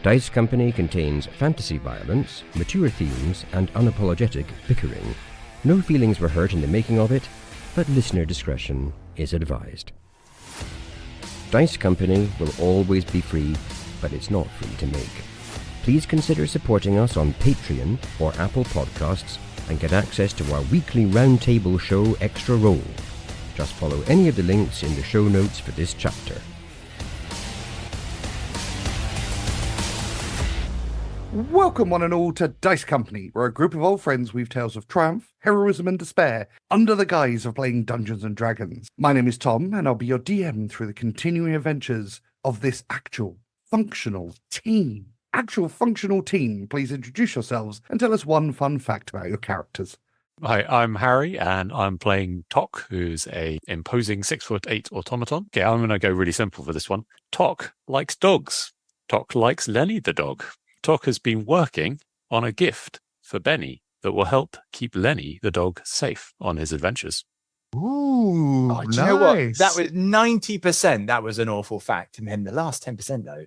Dice Company contains fantasy violence, mature themes, and unapologetic bickering. No feelings were hurt in the making of it, but listener discretion is advised. Dice Company will always be free, but it's not free to make. Please consider supporting us on Patreon or Apple Podcasts and get access to our weekly roundtable show Extra Roll. Just follow any of the links in the show notes for this chapter. Welcome one and all to Dice Company, where a group of old friends weave tales of triumph, heroism and despair under the guise of playing Dungeons and Dragons. My name is Tom, and I'll be your DM through the continuing adventures of this actual functional team. Please introduce yourselves and tell us one fun fact about your characters. Hi, I'm Harry, and I'm playing Tock, who's a imposing 6'8" automaton. Okay, I'm going to go really simple for this one. Tock likes dogs. Tock likes Lenny the dog. Tock has been working on a gift for Benny that will help keep Lenny the dog safe on his adventures. Ooh, do you know what? That was 90%. That was an awful fact. And then the last 10%, though.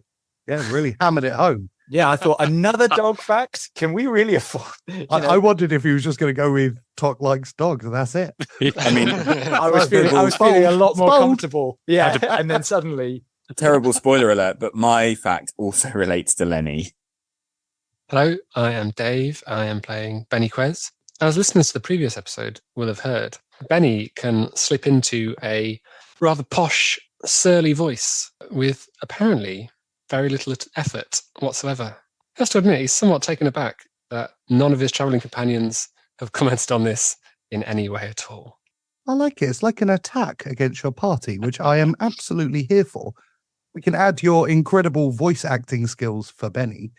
Yeah, really hammered it home. Yeah, I thought another dog fact. Can we really afford? I wondered if he was just going to go with Tock likes dogs, and that's it. I mean, I was feeling a lot more comfortable. Yeah, and then suddenly, a terrible spoiler alert. But my fact also relates to Lenny. Hello, I am Dave. I am playing Benny Quez. As listeners to the previous episode will have heard, Benny can slip into a rather posh, surly voice with apparently very little effort whatsoever. He has to admit, he's somewhat taken aback that none of his travelling companions have commented on this in any way at all. I like it. It's like an attack against your party, which I am absolutely here for. We can add your incredible voice acting skills for Benny,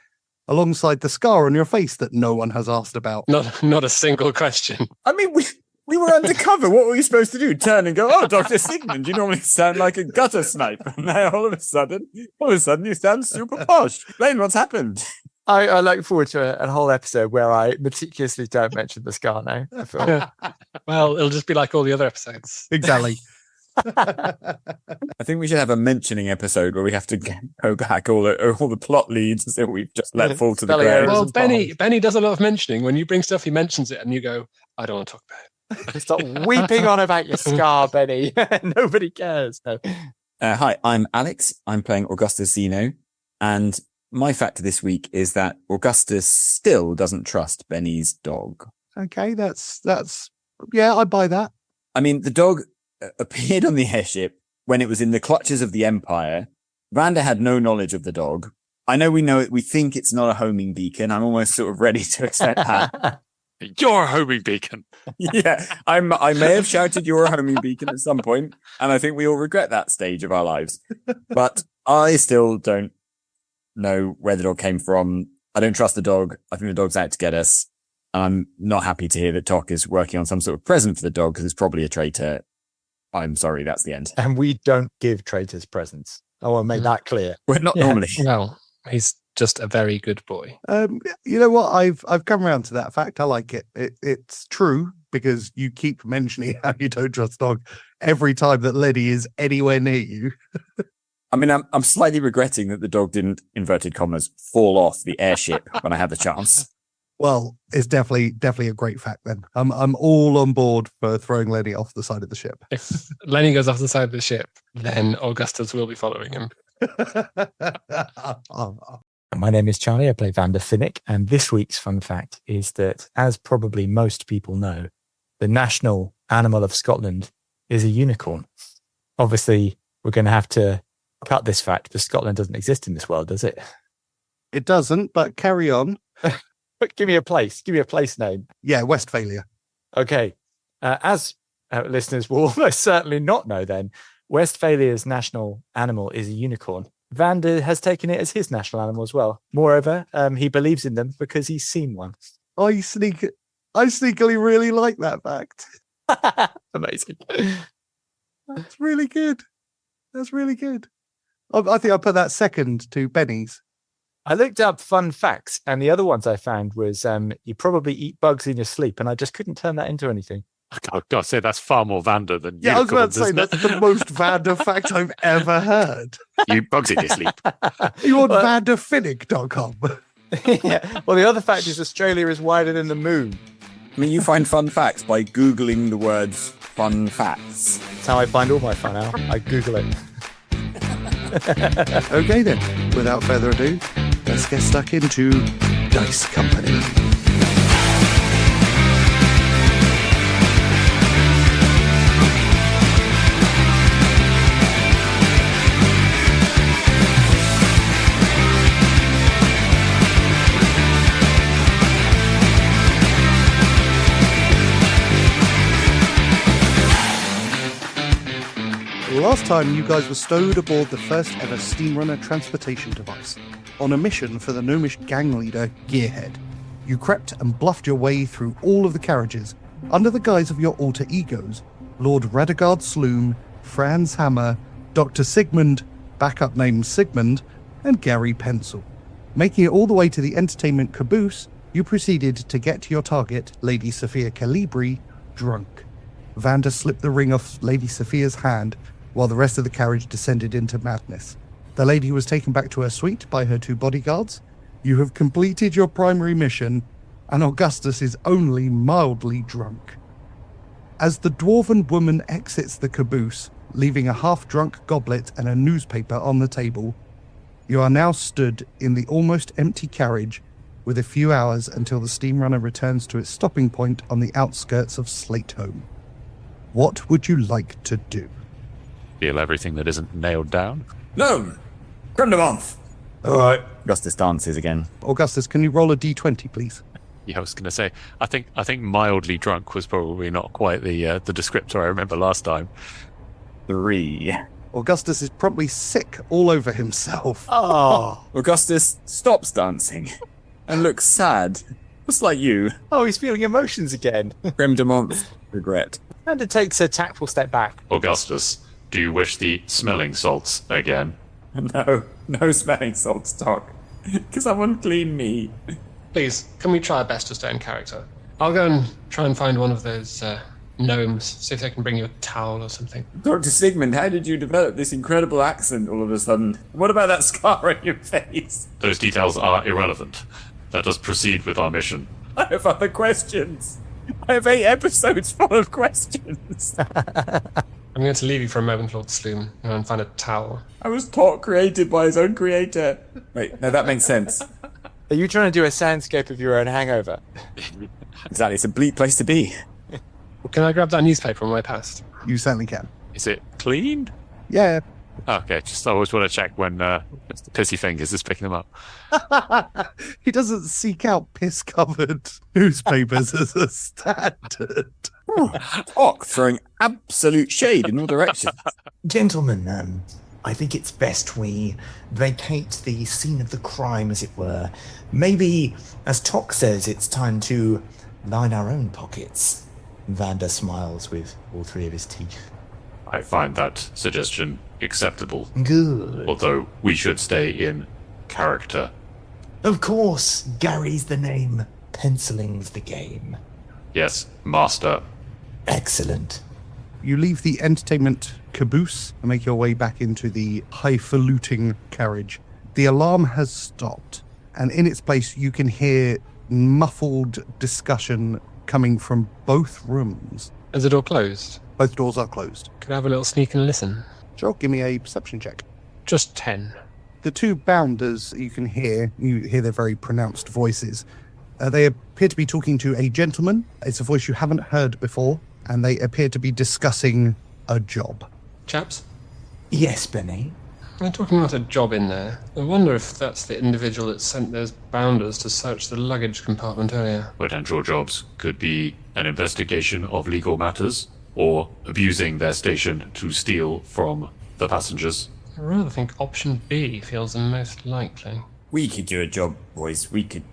alongside the scar on your face that no one has asked about. Not a single question. I mean, we were undercover. What were we supposed to do? Turn and go, oh, Dr. Sigmund, you normally sound like a gutter snipe. And now all of a sudden you sound super posh. Explain what's happened. I look forward to a whole episode where I meticulously don't mention the scar now. I feel. Well, it'll just be like all the other episodes. Exactly. I think we should have a mentioning episode where we have to go back all the plot leads that we've just let fall to the ground. Well, Benny does a lot of mentioning. When you bring stuff, he mentions it, and you go, I don't want to talk about it. Stop weeping on about your scar, Benny. Nobody cares. No. Hi, I'm Alex. I'm playing Augustus Zeno, and my fact this week is that Augustus still doesn't trust Benny's dog. Okay, that's yeah, I buy that. I mean, the dog appeared on the airship when it was in the clutches of the Empire. Vander had no knowledge of the dog. I know we think it's not a homing beacon. I'm almost sort of ready to accept that. You're a homing beacon. Yeah, I may have shouted you're a homing beacon at some point, and I think we all regret that stage of our lives. But I still don't know where the dog came from. I don't trust the dog. I think the dog's out to get us. I'm not happy to hear that Tock is working on some sort of present for the dog because it's probably a traitor. I'm sorry, that's the end. And we don't give traitors presents. I want to make that clear. We're not normally. Well, he's just a very good boy. You know what? I've come around to that fact. I like it. It's true because you keep mentioning how you don't trust dog every time that Lenny is anywhere near you. I mean, I'm slightly regretting that the dog didn't, inverted commas, fall off the airship when I had the chance. Well, it's definitely a great fact then. I'm all on board for throwing Lenny off the side of the ship. If Lenny goes off the side of the ship, then Augustus will be following him. My name is Charlie. I play Vander Finnick, and this week's fun fact is that, as probably most people know, the national animal of Scotland is a unicorn. Obviously, we're going to have to cut this fact because Scotland doesn't exist in this world, does it? It doesn't, but carry on. Give me a place. Give me a place name. Yeah, Westphalia. Okay. As listeners will almost certainly not know then, Westphalia's national animal is a unicorn. Vander has taken it as his national animal as well. Moreover, he believes in them because he's seen one. I sneakily really like that fact. Amazing. That's really good. I think I put that second to Benny's. I looked up fun facts, and the other ones I found was you probably eat bugs in your sleep, and I just couldn't turn that into anything. Oh, God, say that's far more Vander than Yeah, I was about to say, unicorns, that's the most Vander fact I've ever heard. You bugs in your sleep. You on vanderfinnick.com. Yeah. Well, the other fact is Australia is wider than the moon. I mean, you find fun facts by Googling the words fun facts. That's how I find all my fun out. I Google it. Okay then, without further ado, let's get stuck into Dice Company. Last time, you guys were stowed aboard the first ever Steamrunner transportation device, on a mission for the gnomish gang leader, Gearhead. You crept and bluffed your way through all of the carriages, under the guise of your alter egos, Lord Sloom, Franz Hammer, Dr. Sigmund, backup name Sigmund, and Gary Pencil. Making it all the way to the entertainment caboose, you proceeded to get to your target, Lady Sophia Calibri, drunk. Vander slipped the ring off Lady Sophia's hand, while the rest of the carriage descended into madness. The lady was taken back to her suite by her 2 bodyguards. You have completed your primary mission, and Augustus is only mildly drunk. As the dwarven woman exits the caboose, leaving a half-drunk goblet and a newspaper on the table, you are now stood in the almost empty carriage with a few hours until the Steamrunner returns to its stopping point on the outskirts of Slateholme. What would you like to do? Feel everything that isn't nailed down. No! Creme de menthe! Alright. Augustus dances again. Augustus, can you roll a d20, please? Yeah, I was going to say, I think mildly drunk was probably not quite the descriptor I remember last time. 3. Augustus is promptly sick all over himself. Oh. Augustus stops dancing and looks sad. Just like you. Oh, he's feeling emotions again. Creme de menthe. Regret. And it takes a tactful step back. Augustus, do you wish the smelling salts again? No smelling salts, Tock. Because someone clean me. Please, can we try our best to stay in character? I'll go and try and find one of those gnomes, see if they can bring you a towel or something. Dr. Sigmund, how did you develop this incredible accent all of a sudden? What about that scar on your face? Those details are irrelevant. Let us proceed with our mission. I have other questions. I have 8 episodes full of questions. I'm going to leave you for a moment, Lord Sloom, and find a towel. I was Tock created by his own creator. Wait, no, that makes sense. Are you trying to do a soundscape of your own hangover? Exactly, it's a bleak place to be. Well, can I grab that newspaper on my way past? You certainly can. Is it clean? Yeah. Okay, just I always want to check when Mr. Pissy Fingers is picking them up. He doesn't seek out piss-covered newspapers as a standard. Tock throwing absolute shade in all directions. Gentlemen, I think it's best we vacate the scene of the crime, as it were. Maybe, as Tock says, it's time to line our own pockets. Vander smiles with all 3 of his teeth. I find that suggestion acceptable, Good. although we should stay in character. Of course, Gary's the name. Penciling's the game. Yes, master. Excellent. You leave the entertainment caboose and make your way back into the highfalutin carriage. The alarm has stopped, and in its place you can hear muffled discussion coming from both rooms. Is the door closed? Both doors are closed. Could I have a little sneak and listen? Sure, give me a perception check. Just 10. The 2 bounders you hear their very pronounced voices. They appear to be talking to a gentleman. It's a voice you haven't heard before, and they appear to be discussing a job. Chaps? Yes, Benny. They're talking about a job in there. I wonder if that's the individual that sent those bounders to search the luggage compartment earlier. Potential jobs could be an investigation of legal matters, or abusing their station to steal from the passengers. I rather think option B feels the most likely. We could do a job, boys. We could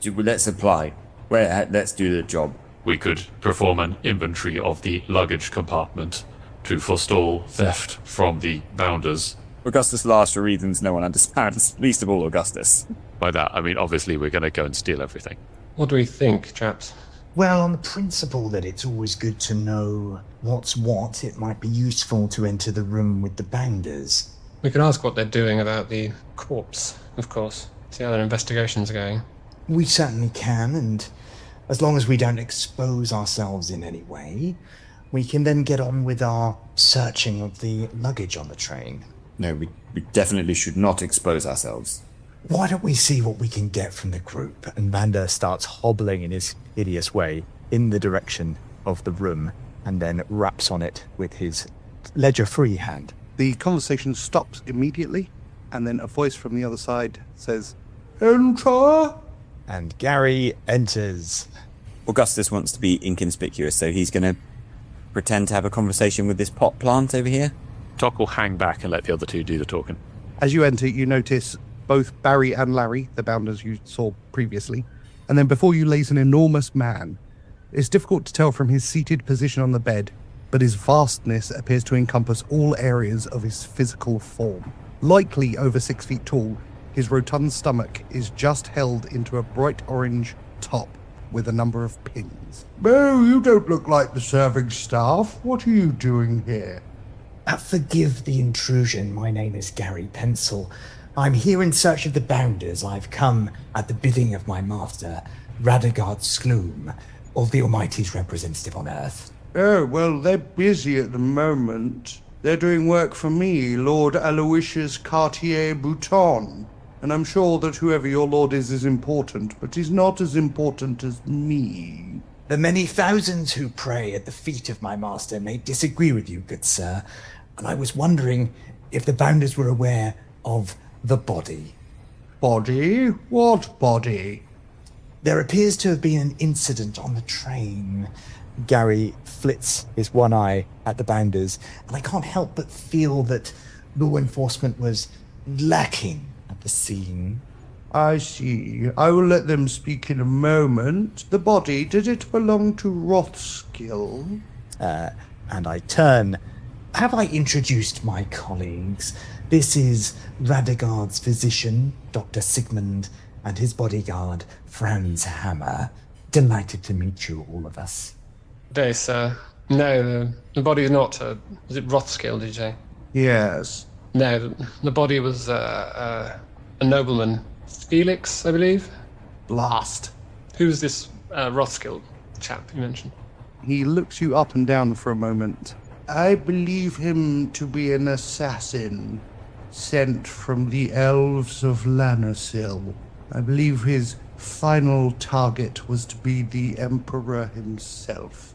do, let's apply. Let's do the job. We could perform an inventory of the luggage compartment to forestall theft from the bounders. Augustus laughs for reasons no one understands, least of all Augustus. By that, I mean, obviously, we're going to go and steal everything. What do we think, chaps? Well, on the principle that it's always good to know what's what, it might be useful to enter the room with the Banders. We could ask what they're doing about the corpse, of course. See how their investigations are going. We certainly can, and as long as we don't expose ourselves in any way, we can then get on with our searching of the luggage on the train. No, we definitely should not expose ourselves. Why don't we see what we can get from the group? And Vander starts hobbling in his hideous way in the direction of the room and then raps on it with his ledger-free hand. The conversation stops immediately, and then a voice from the other side says, "Enter!" And Gary enters. Augustus wants to be inconspicuous, so he's going to pretend to have a conversation with this pot plant over here. Tock will hang back and let the other two do the talking. As you enter, you notice both Barry and Larry, the bounders you saw previously, and then before you lays an enormous man. It's difficult to tell from his seated position on the bed, but his vastness appears to encompass all areas of his physical form. Likely over 6 feet tall, his rotund stomach is just held into a bright orange top with a number of pins. "Oh, you don't look like the serving staff. What are you doing here?" Forgive the intrusion. My name is Gary Pencil. I'm here in search of the Bounders. I've come at the bidding of my master, Lord Sloom, of the Almighty's representative on Earth. "Oh, well, they're busy at the moment. They're doing work for me, Lord Aloysius Cartier-Bouton. And I'm sure that whoever your lord is important, but he's not as important as me." The many thousands who pray at the feet of my master may disagree with you, good sir, and I was wondering if the Bounders were aware of the body. "Body? What body?" There appears to have been an incident on the train. Gary flits his one eye at the Bounders. And I can't help but feel that law enforcement was lacking at the scene. "I see. I will let them speak in a moment. The body, did it belong to Rothskill?" And I turn. Have I introduced my colleagues? This is Radegard's physician, Dr. Sigmund, and his bodyguard, Franz Hammer. Delighted to meet you, all of us. Day, sir. No, the body is not. Was it Rothskill, did you say? "Yes." No, the body was a nobleman. Felix, I believe. "Blast." Who's this Rothskill chap you mentioned? He looks you up and down for a moment. "I believe him to be an assassin sent from the elves of Lanarsil. I believe his final target was to be the Emperor himself."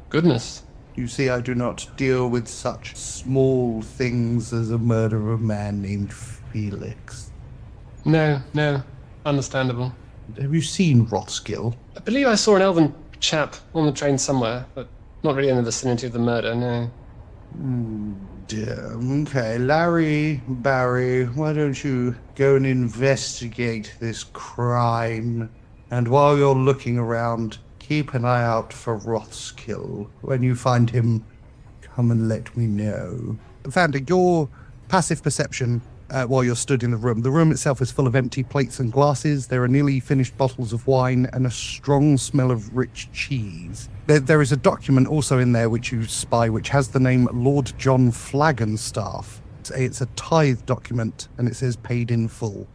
Goodness. "You see, I do not deal with such small things as a murder of a man named Felix." No, understandable. "Have you seen Rothskill?" I believe I saw an elven chap on the train somewhere, but not really in the vicinity of the murder, no. Dear. Okay, Larry, Barry, why don't you go and investigate this crime? And while you're looking around, keep an eye out for Rothskill. When you find him, come and let me know. Vander, your passive perception while you're stood in the room itself is full of empty plates and glasses. There are nearly finished bottles of wine and a strong smell of rich cheese. There is a document also in there which you spy, which has the name Lord John Flaggenstaff. It's a tithe document, and it says paid in full.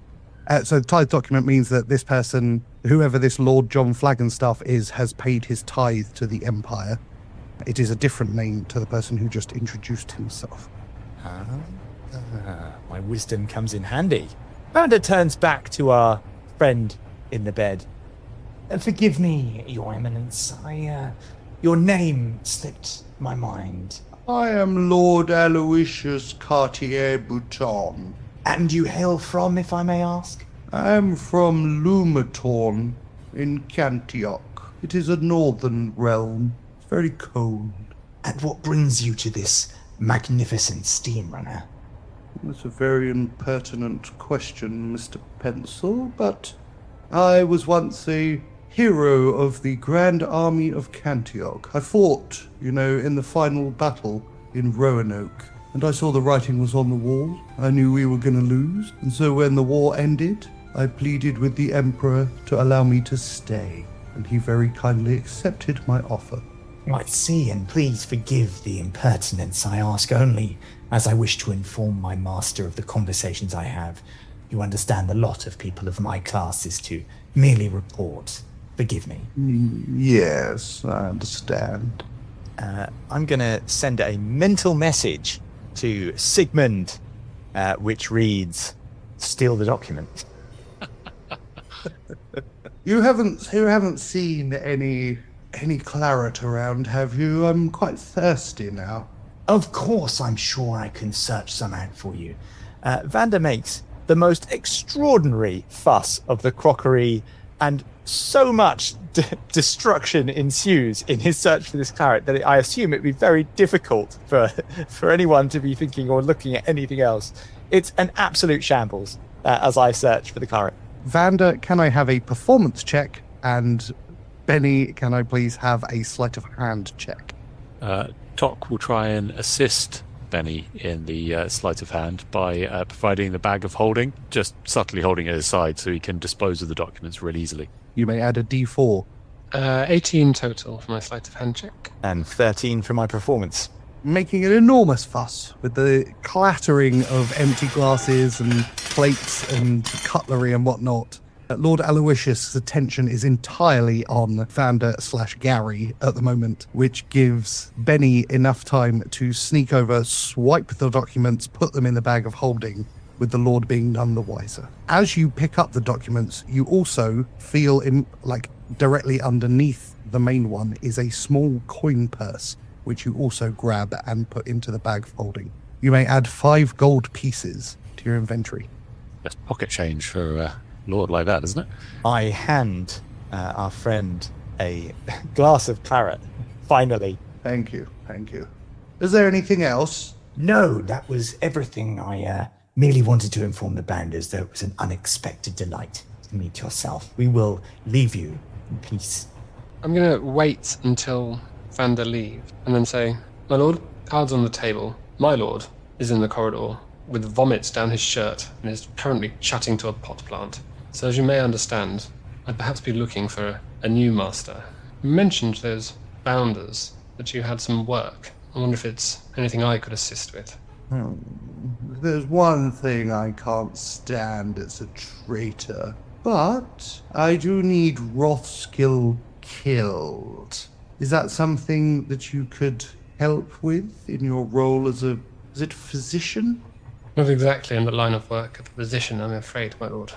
So the tithe document means that this person, whoever this Lord John Flaggenstaff is, has paid his tithe to the Empire. It is a different name to the person who just introduced himself. My wisdom comes in handy. Vander turns back to our friend in the bed. Forgive me, Your Eminence. Your name slipped my mind. I am Lord Aloysius Cartier-Bouton. And you hail from, if I may ask? I am from Lumatorn in Cantioch. It is a northern realm. It's very cold. And what brings you to this magnificent steamrunner? That's a very impertinent question, Mr. Pencil, but I was once a hero of the Grand Army of Cantioch. I fought, in the final battle in Roanoke, and I saw the writing was on the wall. I knew we were going to lose, and so when the war ended, I pleaded with the Emperor to allow me to stay. and he very kindly accepted my offer. I see, and please forgive the impertinence. I ask only as I wish to inform my master of the conversations I have. You understand the lot of people of my class is to merely report. Forgive me. Yes, I understand. I'm going to send a mental message to Sigmund, which reads, "Steal the document." You haven't seen any claret around, have you? I'm quite thirsty now. Of course, I'm sure I can search some out for you. Vander makes the most extraordinary fuss of the crockery, and so much destruction ensues in his search for this claret that I assume it'd be very difficult for anyone to be thinking or looking at anything else. It's an absolute shambles as I search for the claret. Vander, can I have a performance check? And Benny, can I please have a sleight of hand check? Tock will try and assist Benny in the sleight of hand by providing the bag of holding, just subtly holding it aside so he can dispose of the documents real easily. You may add a D4. 18 total for my sleight of hand check. And 13 for my performance. Making an enormous fuss with the clattering of empty glasses and plates and cutlery and whatnot. Lord Aloysius' attention is entirely on Vander/Gary at the moment, which gives Benny enough time to sneak over, swipe the documents, put them in the bag of holding, with the Lord being none the wiser. As you pick up the documents, you also feel directly underneath the main one is a small coin purse, which you also grab and put into the bag of holding. You may add 5 gold pieces to your inventory. That's pocket change for a lord like that, isn't it? I hand our friend a glass of claret, finally. Thank you. Is there anything else? No, that was everything. I merely wanted to inform the Bounders that it was an unexpected delight to meet yourself. We will leave you in peace. I'm going to wait until Vander leaves and then say, "My lord, cards on the table. My lord is in the corridor with vomit down his shirt and is currently chatting to a pot plant. So as you may understand, I'd perhaps be looking for a new master. You mentioned those Bounders, that you had some work. I wonder if it's anything I could assist with." There's one thing I can't stand, it's a traitor. But I do need Rothskill killed. Is that something that you could help with in your role as a physician? Not exactly in the line of work of a physician, I'm afraid, my lord.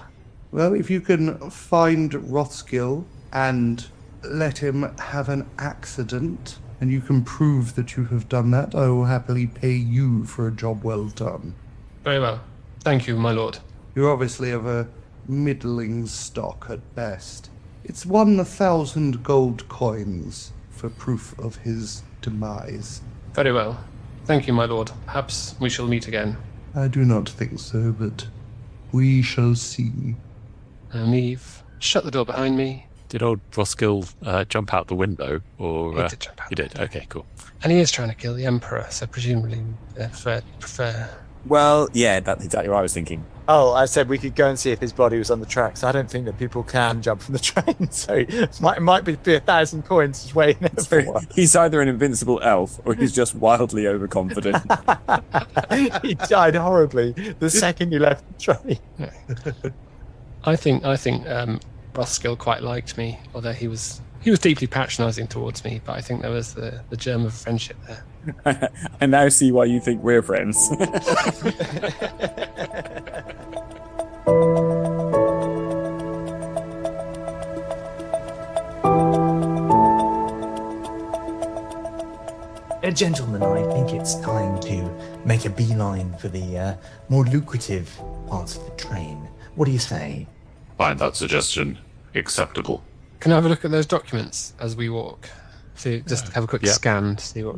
Well, if you can find Rothskill and let him have an accident, and you can prove that you have done that, I will happily pay you for a job well done. Very well. Thank you, my lord. You're obviously of a middling stock at best. It's 1,000 gold coins for proof of his demise. Very well. Thank you, my lord. Perhaps we shall meet again. I do not think so, but we shall see. I leave. Shut the door behind me. Did old Roskill jump out the window? Or He did jump out. He did. Okay, cool. And he is trying to kill the Emperor, so presumably prefer. Well, yeah, that's exactly what I was thinking. Oh, I said we could go and see if his body was on the tracks. I don't think that people can jump from the train, so it might be 1,000 coins just waiting there for one. He's either an invincible elf or he's just wildly overconfident. He died horribly the second you left the train. I think Rothskill quite liked me, although he was deeply patronising towards me, but I think there was the germ of friendship there. I now see why you think we're friends. Gentlemen, I think it's time to make a beeline for the more lucrative parts of the train. What do you say? Find that suggestion acceptable. Can I have a look at those documents as we walk? See, just have a quick scan to see what.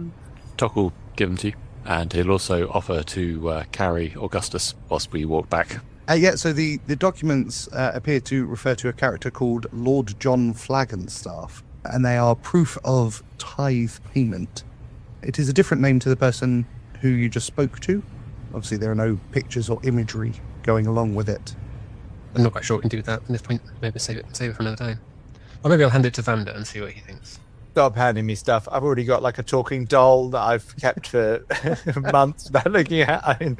Tock will give them to you, and he'll also offer to carry Augustus whilst we walk back. So the documents appear to refer to a character called Lord John Flaggenstaff, and they are proof of tithe payment. It is a different name to the person who you just spoke to. Obviously, there are no pictures or imagery going along with it. I'm not quite sure we can do that at this point. Maybe save it for another time. Or maybe I'll hand it to Vander and see what he thinks. Stop handing me stuff. I've already got like a talking doll that I've kept for months without looking at. I mean,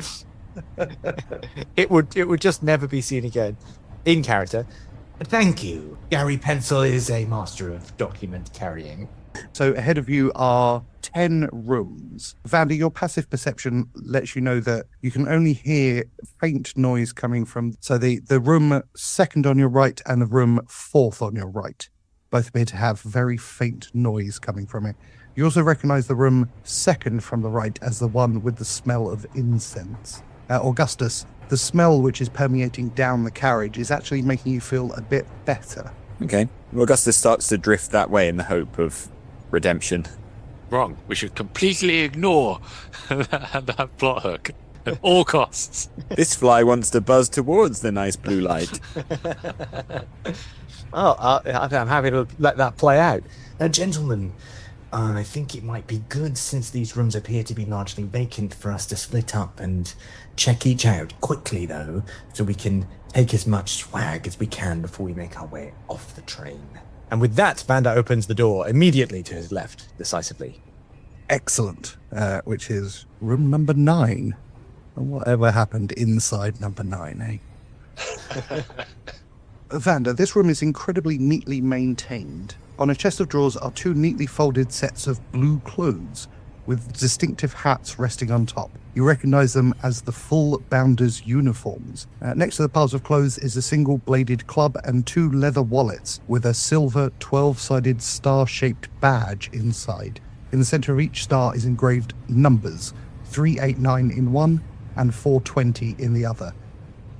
it would just never be seen again in character. Thank you. Gary Pencil is a master of document carrying. So ahead of you are 10 rooms. Vander, your passive perception lets you know that you can only hear faint noise coming from... So the room second on your right and the room fourth on your right both appear to have very faint noise coming from it. You also recognize the room second from the right as the one with the smell of incense. Augustus, the smell which is permeating down the carriage is actually making you feel a bit better. Okay. Well, Augustus starts to drift that way in the hope of redemption. Wrong. We should completely ignore that plot hook at all costs. This fly wants to buzz towards the nice blue light. I'm happy to let that play out. Gentlemen, I think it might be good, since these rooms appear to be largely vacant, for us to split up and check each out quickly, though, so we can take as much swag as we can before we make our way off the train. And with that, Vander opens the door immediately to his left, decisively. Excellent. Which is room number 9. And whatever happened inside number 9, eh? Vander, this room is incredibly neatly maintained. On a chest of drawers are 2 neatly folded sets of blue clothes with distinctive hats resting on top. You recognize them as the full Bounders uniforms. Next to the piles of clothes is a single-bladed club and 2 leather wallets with a silver 12-sided star-shaped badge inside. In the center of each star is engraved numbers, 389 in one and 420 in the other.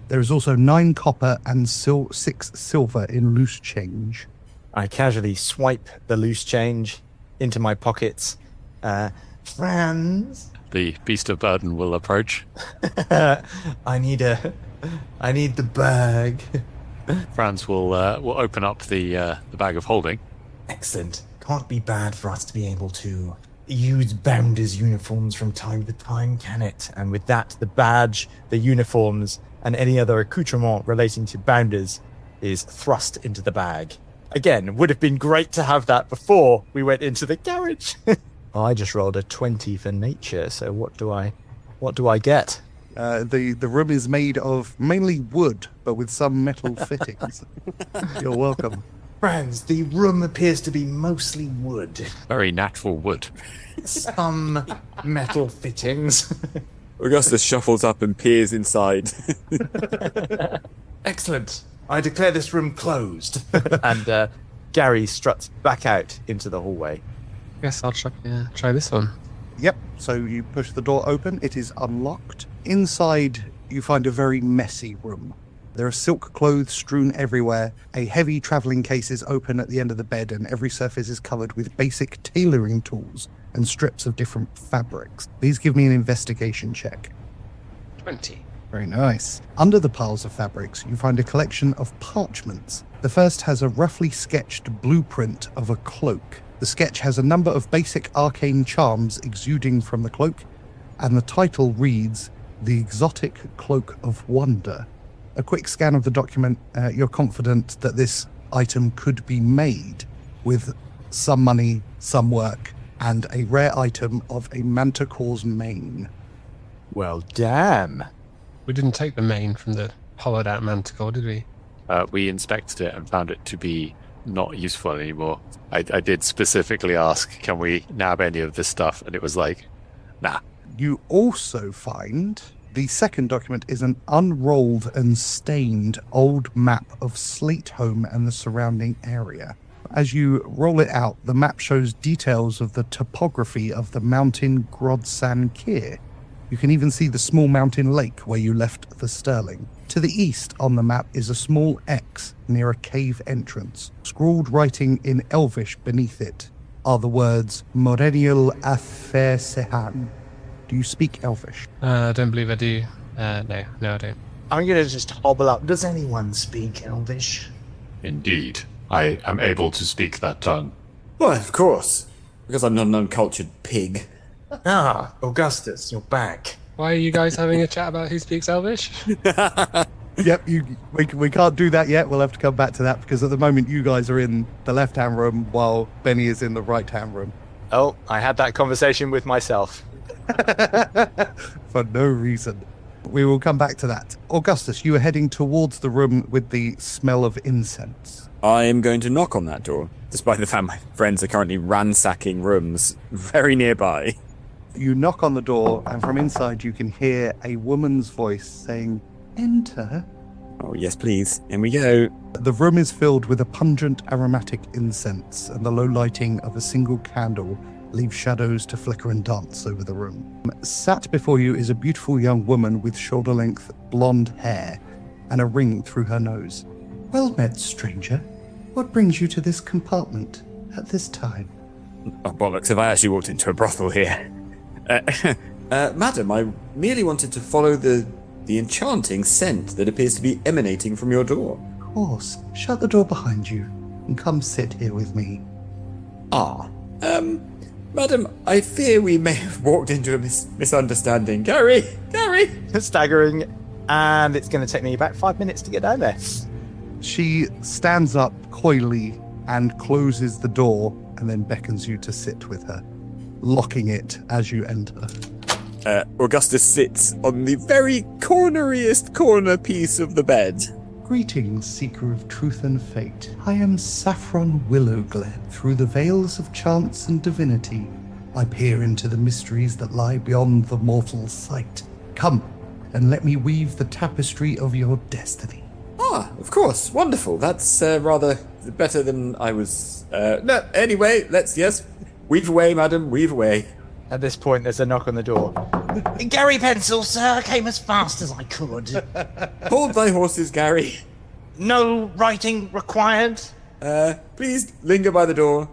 There is also 9 copper and 6 silver in loose change. I casually swipe the loose change into my pockets. Franz? The beast of burden will approach. I need the bag. Franz will open up the bag of holding. Excellent. Can't be bad for us to be able to use Bounders uniforms from time to time, can it? And with that, the badge, the uniforms, and any other accoutrement relating to Bounders is thrust into the bag. Again, would have been great to have that before we went into the garage. I just rolled a 20 for nature, so what do I get? The room is made of mainly wood, but with some metal fittings. You're welcome. Franz, the room appears to be mostly wood. Very natural wood. Some metal fittings. Augustus shuffles up and peers inside. Excellent. I declare this room closed. And Gary struts back out into the hallway. I guess I'll try this one. Yep, so you push the door open. It is unlocked. Inside, you find a very messy room. There are silk clothes strewn everywhere. A heavy travelling case is open at the end of the bed, and every surface is covered with basic tailoring tools and strips of different fabrics. Please give me an investigation check. 20. Very nice. Under the piles of fabrics, you find a collection of parchments. The first has a roughly sketched blueprint of a cloak. The sketch has a number of basic arcane charms exuding from the cloak, and the title reads, The Exotic Cloak of Wonder. A quick scan of the document, you're confident that this item could be made with some money, some work, and a rare item of a manticore's mane. Well, damn. We didn't take the mane from the hollowed out manticore, did we? We inspected it and found it to be not useful anymore. I did specifically ask, can we nab any of this stuff? And it was like, nah. You also find the second document is an unrolled and stained old map of Slateholme and the surrounding area. As you roll it out, the map shows details of the topography of the mountain Grodsan Kier. You can even see the small mountain lake where you left the Sterling. To the east on the map is a small X near a cave entrance. Scrawled writing in Elvish beneath it are the words Morenial Afer Sehan. Do you speak Elvish? I don't believe I do. No, I don't. I'm going to just hobble up. Does anyone speak Elvish? Indeed, I am able to speak that tongue. Well, of course. Because I'm not an uncultured pig. Ah, Augustus, you're back. Why are you guys having a chat about who speaks Elvish? Yep, we can't do that yet. We'll have to come back to that because at the moment you guys are in the left-hand room while Benny is in the right-hand room. Oh, I had that conversation with myself. For no reason. We will come back to that. Augustus, you are heading towards the room with the smell of incense. I am going to knock on that door, despite the fact my friends are currently ransacking rooms very nearby. You knock on the door, and from inside you can hear a woman's voice saying, "Enter." Oh, yes, please. In we go. The room is filled with a pungent aromatic incense, and the low lighting of a single candle leaves shadows to flicker and dance over the room. Sat before you is a beautiful young woman with shoulder-length blonde hair and a ring through her nose. "Well met, stranger. What brings you to this compartment at this time?" Oh, bollocks, have I actually walked into a brothel here? Madam, I merely wanted to follow the enchanting scent that appears to be emanating from your door. "Of course. Shut the door behind you and come sit here with me." Madam, I fear we may have walked into a misunderstanding. Gary! Staggering, and it's going to take me about 5 minutes to get down there. She stands up coyly and closes the door and then beckons you to sit with her, locking it as you enter. Augustus sits on the very corneriest corner piece of the bed. "Greetings, seeker of truth and fate. I am Saffron Willowglade. Through the veils of chance and divinity, I peer into the mysteries that lie beyond the mortal sight. Come, and let me weave the tapestry of your destiny." Ah, of course. Wonderful. That's rather better than I was... No, anyway, yes. Weave away, madam, weave away. At this point, there's a knock on the door. Gary Pencil, sir, came as fast as I could. Hold thy horses, Gary. No writing required? Please linger by the door.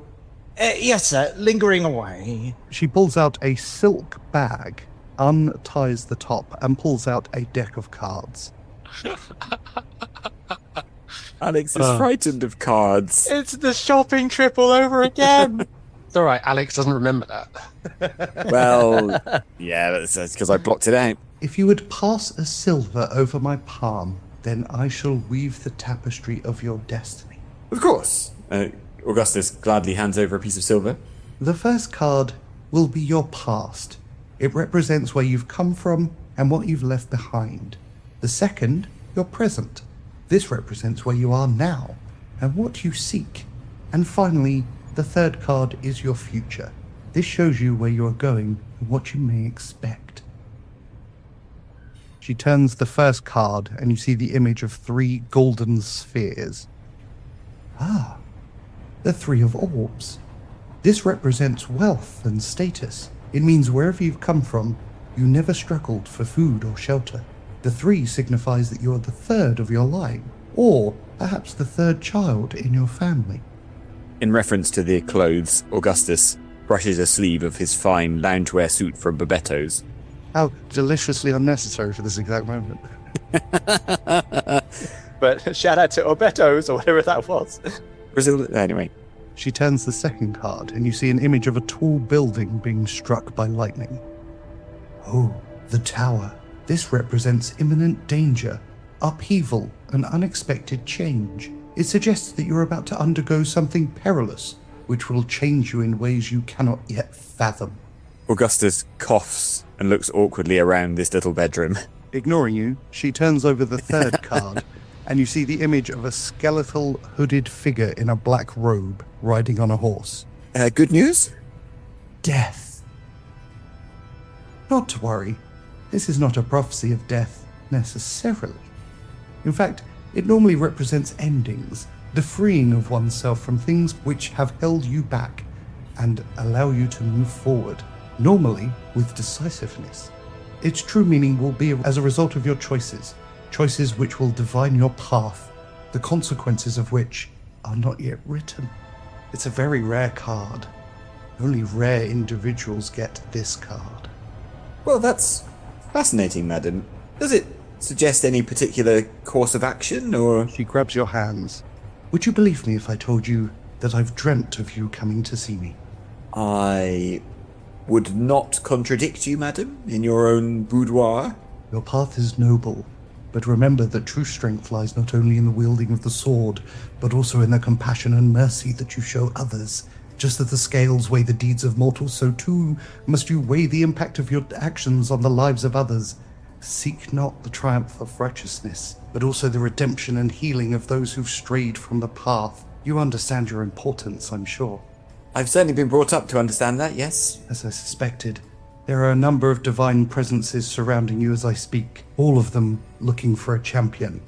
Yes, sir, lingering away. She pulls out a silk bag, unties the top, and pulls out a deck of cards. Alex is frightened of cards. It's the shopping trip all over again. It's all right. Alex doesn't remember that. Well, yeah, that's because I blocked it out. "If you would pass a silver over my palm, then I shall weave the tapestry of your destiny." Of course. Augustus gladly hands over a piece of silver. "The first card will be your past. It represents where you've come from and what you've left behind. The second, your present. This represents where you are now and what you seek. And finally, the third card is your future. This shows you where you are going and what you may expect." She turns the first card and you see the image of 3 golden spheres. "Ah, the 3 of orbs. This represents wealth and status. It means wherever you've come from, you never struggled for food or shelter. The 3 signifies that you are the third of your line, or perhaps the third child in your family." In reference to the clothes, Augustus brushes a sleeve of his fine loungewear suit from Babetto's. How deliciously unnecessary for this exact moment. But shout out to Obetto's or whatever that was. Brazil, anyway. She turns the second card and you see an image of a tall building being struck by lightning. "Oh, the tower. This represents imminent danger, upheaval, and unexpected change. It suggests that you're about to undergo something perilous, which will change you in ways you cannot yet fathom." Augustus coughs and looks awkwardly around this little bedroom. Ignoring you, she turns over the third card, and you see the image of a skeletal, hooded figure in a black robe, riding on a horse. Good news? Death. Not to worry. This is not a prophecy of death, necessarily. In fact, it normally represents endings, the freeing of oneself from things which have held you back, and allow you to move forward, normally with decisiveness. Its true meaning will be as a result of your choices which will define your path, the consequences of which are not yet written. It's a very rare card. Only rare individuals get this card. Well, that's fascinating, madam. Does it suggest any particular course of action, or...? She grabs your hands. "Would you believe me if I told you that I've dreamt of you coming to see me?" I would not contradict you, madam, in your own boudoir. "Your path is noble. But remember that true strength lies not only in the wielding of the sword, but also in the compassion and mercy that you show others. Just as the scales weigh the deeds of mortals, so too must you weigh the impact of your actions on the lives of others. Seek not the triumph of righteousness, but also the redemption and healing of those who've strayed from the path. You understand your importance, I'm sure. I've certainly been brought up to understand that, yes. As I suspected, there are a number of divine presences surrounding you as I speak, all of them looking for a champion.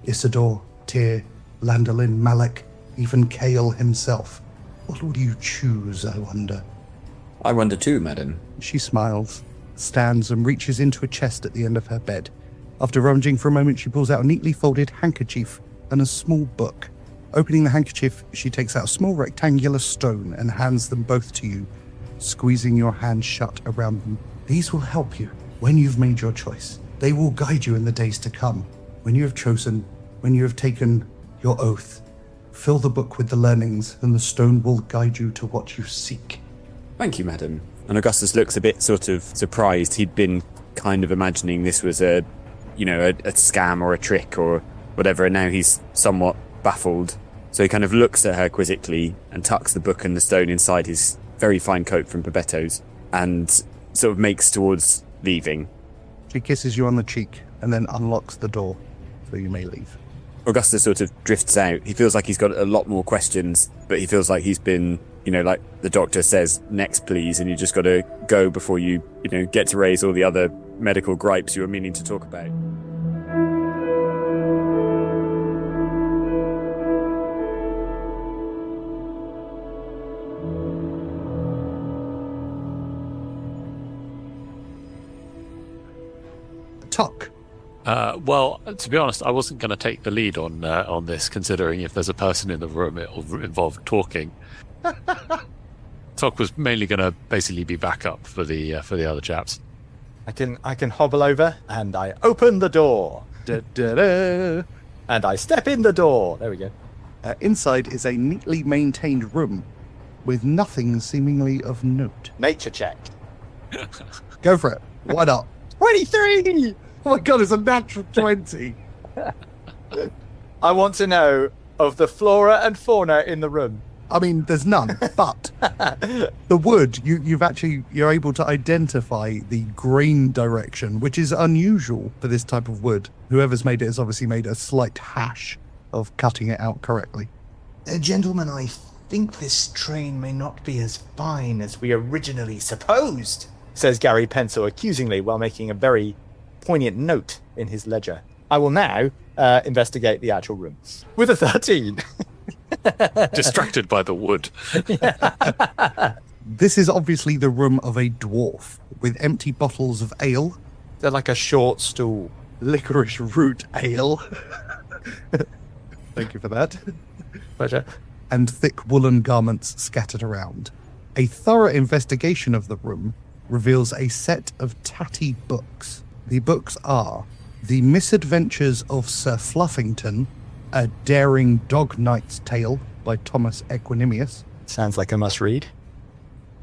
Isidore, Tyr, Landolin, Malek, even Kale himself. What will you choose, I wonder? I wonder too, madam. She smiles, stands and reaches into a chest at the end of her bed. After rummaging for a moment, she pulls out a neatly folded handkerchief and a small book. Opening the handkerchief, she takes out a small rectangular stone and hands them both to you, squeezing your hand shut around them. These will help you when you've made your choice. They will guide you in the days to come. When you have chosen, when you have taken your oath, fill the book with the learnings, and the stone will guide you to what you seek. Thank you, madam. And Augustus looks a bit sort of surprised. He'd been kind of imagining this was a scam or a trick or whatever, and now he's somewhat baffled. So he kind of looks at her quizzically and tucks the book and the stone inside his very fine coat from Pepetto's and sort of makes towards leaving. She kisses you on the cheek and then unlocks the door, so you may leave. Augustus sort of drifts out. He feels like he's got a lot more questions, but he feels like he's been, like the doctor says, next please, and you just got to go before you get to raise all the other medical gripes you were meaning to talk about. Tock. Well, to be honest, I wasn't going to take the lead on this, considering if there's a person in the room, it'll involve talking. Tock was mainly going to basically be backup for the other chaps. I can hobble over and I open the door. Da-da-da. And I step in the door. There we go. Inside is a neatly maintained room with nothing seemingly of note. Nature check. Go for it. Why not? 23! Oh my god, it's a natural 20. I want to know of the flora and fauna in the room. I mean, there's none, but the wood, you're able to identify the grain direction, which is unusual for this type of wood. Whoever's made it has obviously made a slight hash of cutting it out correctly. Gentlemen, I think this train may not be as fine as we originally supposed, says Gary Pencil accusingly while making a very poignant note in his ledger. I will now investigate the actual room with a 13. Distracted by the wood. This is obviously the room of a dwarf with empty bottles of ale. They're like a short stool. Licorice root ale. Thank you for that. Pleasure. And thick woolen garments scattered around. A thorough investigation of the room reveals a set of tatty books. The books are The Misadventures of Sir Fluffington, A Daring Dog Knight's Tale by Thomas Equinemius. Sounds like a must-read.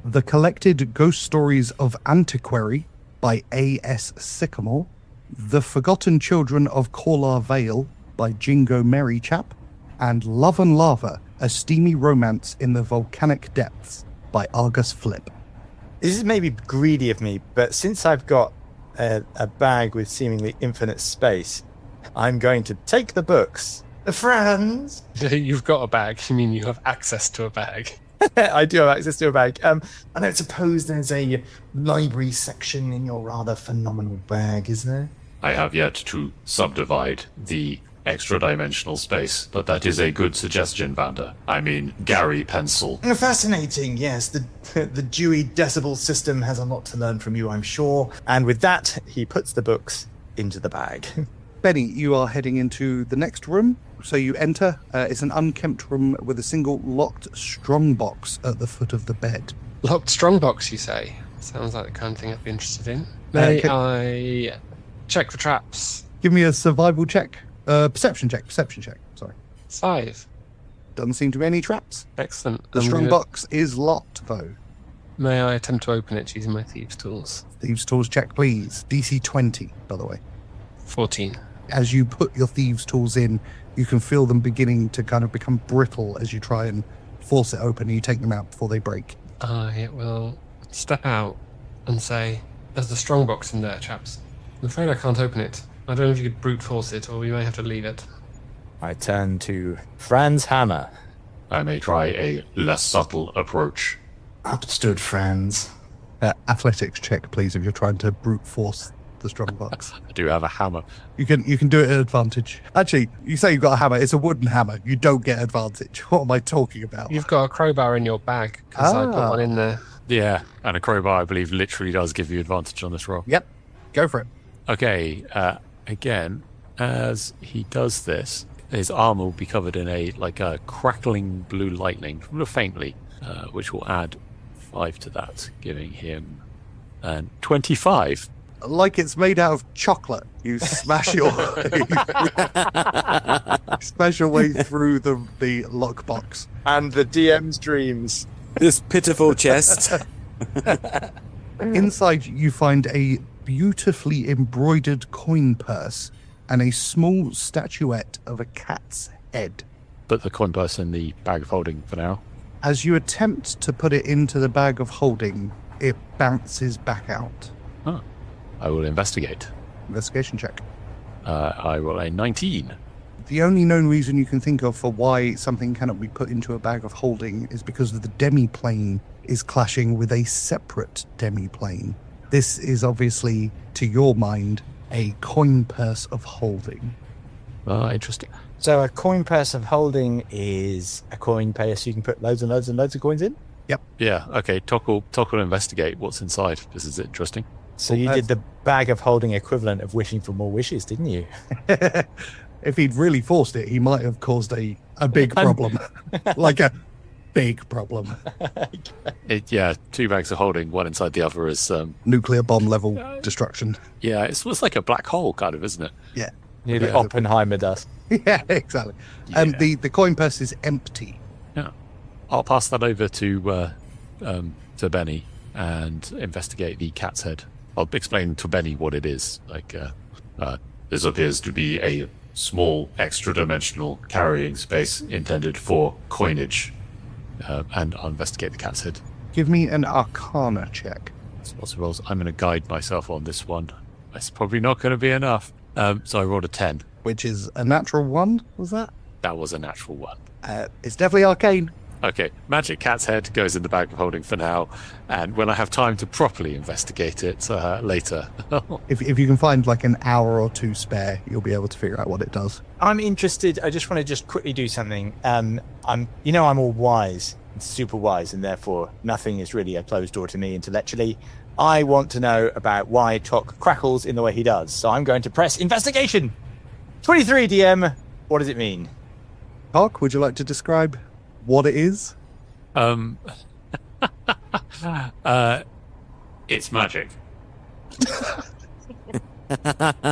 The Collected Ghost Stories of Antiquary by A.S. Sycamore. The Forgotten Children of Corlar Vale by Jingo Merrychap. And Love and Lava, A Steamy Romance in the Volcanic Depths by Argus Flip. This is maybe greedy of me, but since I've got a bag with seemingly infinite space, I'm going to take the books. Franz? You've got a bag. You mean you have access to a bag? I do have access to a bag. I don't suppose there's a library section in your rather phenomenal bag, is there? I have yet to subdivide the extra-dimensional space, but that is a good suggestion, Vander. I mean, Gary Pencil. Fascinating, yes. The Dewey Decibel System has a lot to learn from you, I'm sure. And with that, he puts the books into the bag. Benny, you are heading into the next room. So you enter. It's an unkempt room with a single locked strongbox at the foot of the bed. Locked strongbox, you say? Sounds like the kind of thing I'd be interested in. May I check for traps? Give me a survival check. Perception check. Sorry. 5. Doesn't seem to be any traps. Excellent. The strongbox is locked, though. May I attempt to open it using my thieves' tools? Thieves' tools check, please. DC 20, by the way. 14. as you put your thieves' tools in, you can feel them beginning to kind of become brittle as you try and force it open and you take them out before they break. I will step out and say, there's the strongbox in there, chaps. I'm afraid I can't open it. I don't know if you could brute force it, or we may have to leave it. I turn to Franz Hammer. I may try a less subtle approach. Understood, Franz. Athletics check, please, if you're trying to brute force the strongbox. I do have a hammer. You can do it at advantage. Actually, you say you've got a hammer. It's a wooden hammer. You don't get advantage. What am I talking about? You've got a crowbar in your bag, because I put one in there. Yeah, and a crowbar, I believe, literally does give you advantage on this roll. Yep. Go for it. Okay, again, as he does this, his armor will be covered in a crackling blue lightning, faintly, which will add 5 to that, giving him 25. Like it's made out of chocolate. You smash your smash your way through the lockbox. And the DM's dreams. This pitiful chest. Inside, you find a beautifully embroidered coin purse and a small statuette of a cat's head. Put the coin purse in the bag of holding for now. As you attempt to put it into the bag of holding, it bounces back out. Huh. I will investigate. Investigation check. I roll a 19. The only known reason you can think of for why something cannot be put into a bag of holding is because the demi-plane is clashing with a separate demi-plane. This is obviously, to your mind, a coin purse of holding. Interesting. So a coin purse of holding is a coin purse you can put loads and loads and loads of coins in? Yep. Yeah, okay. Tock will investigate what's inside. This is interesting. So you did the bag of holding equivalent of wishing for more wishes, didn't you? If he'd really forced it, he might have caused a big problem. Like a big problem. 2 bags of holding, one inside the other is... Nuclear bomb level destruction. Yeah, it's like a black hole, kind of, isn't it? Yeah. Nearly Oppenheimer does. Yeah, exactly. And the coin purse is empty. Yeah. I'll pass that over to Benny and investigate the cat's head. I'll explain to Benny what it is. This appears to be a small extra-dimensional carrying space intended for coinage. And I'll investigate the cat's head. Give me an Arcana check. So lots of rolls. I'm going to guide myself on this one. It's probably not going to be enough. So I rolled a 10. Which is a natural 1, was that? That was a natural 1. It's definitely arcane. Okay, magic cat's head goes in the bag of holding for now, and when I have time to properly investigate it later. If you can find like an hour or 2 spare, you'll be able to figure out what it does. I'm interested. I just want to quickly do something. I'm all wise, super wise, and therefore nothing is really a closed door to me intellectually. I want to know about why Tock crackles in the way he does. So I'm going to press investigation. 23 DM. What does it mean? Tock, would you like to describe what it is? It's magic.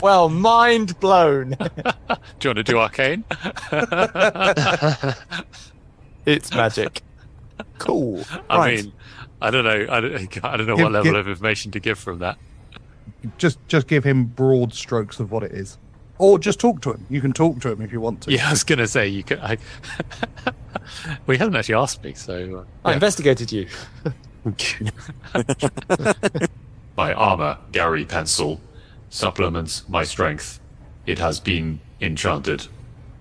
Well, mind blown. Do you want to do arcane? It's magic. Cool. I mean, I don't know. I don't know what level of information to give from that. Just give him broad strokes of what it is. Or just talk to him. You can talk to him if you want to. Yeah, I was going to say, you could. Well, he hasn't actually asked me, so... I investigated you. My armor, Gary Pencil, supplements my strength. It has been enchanted.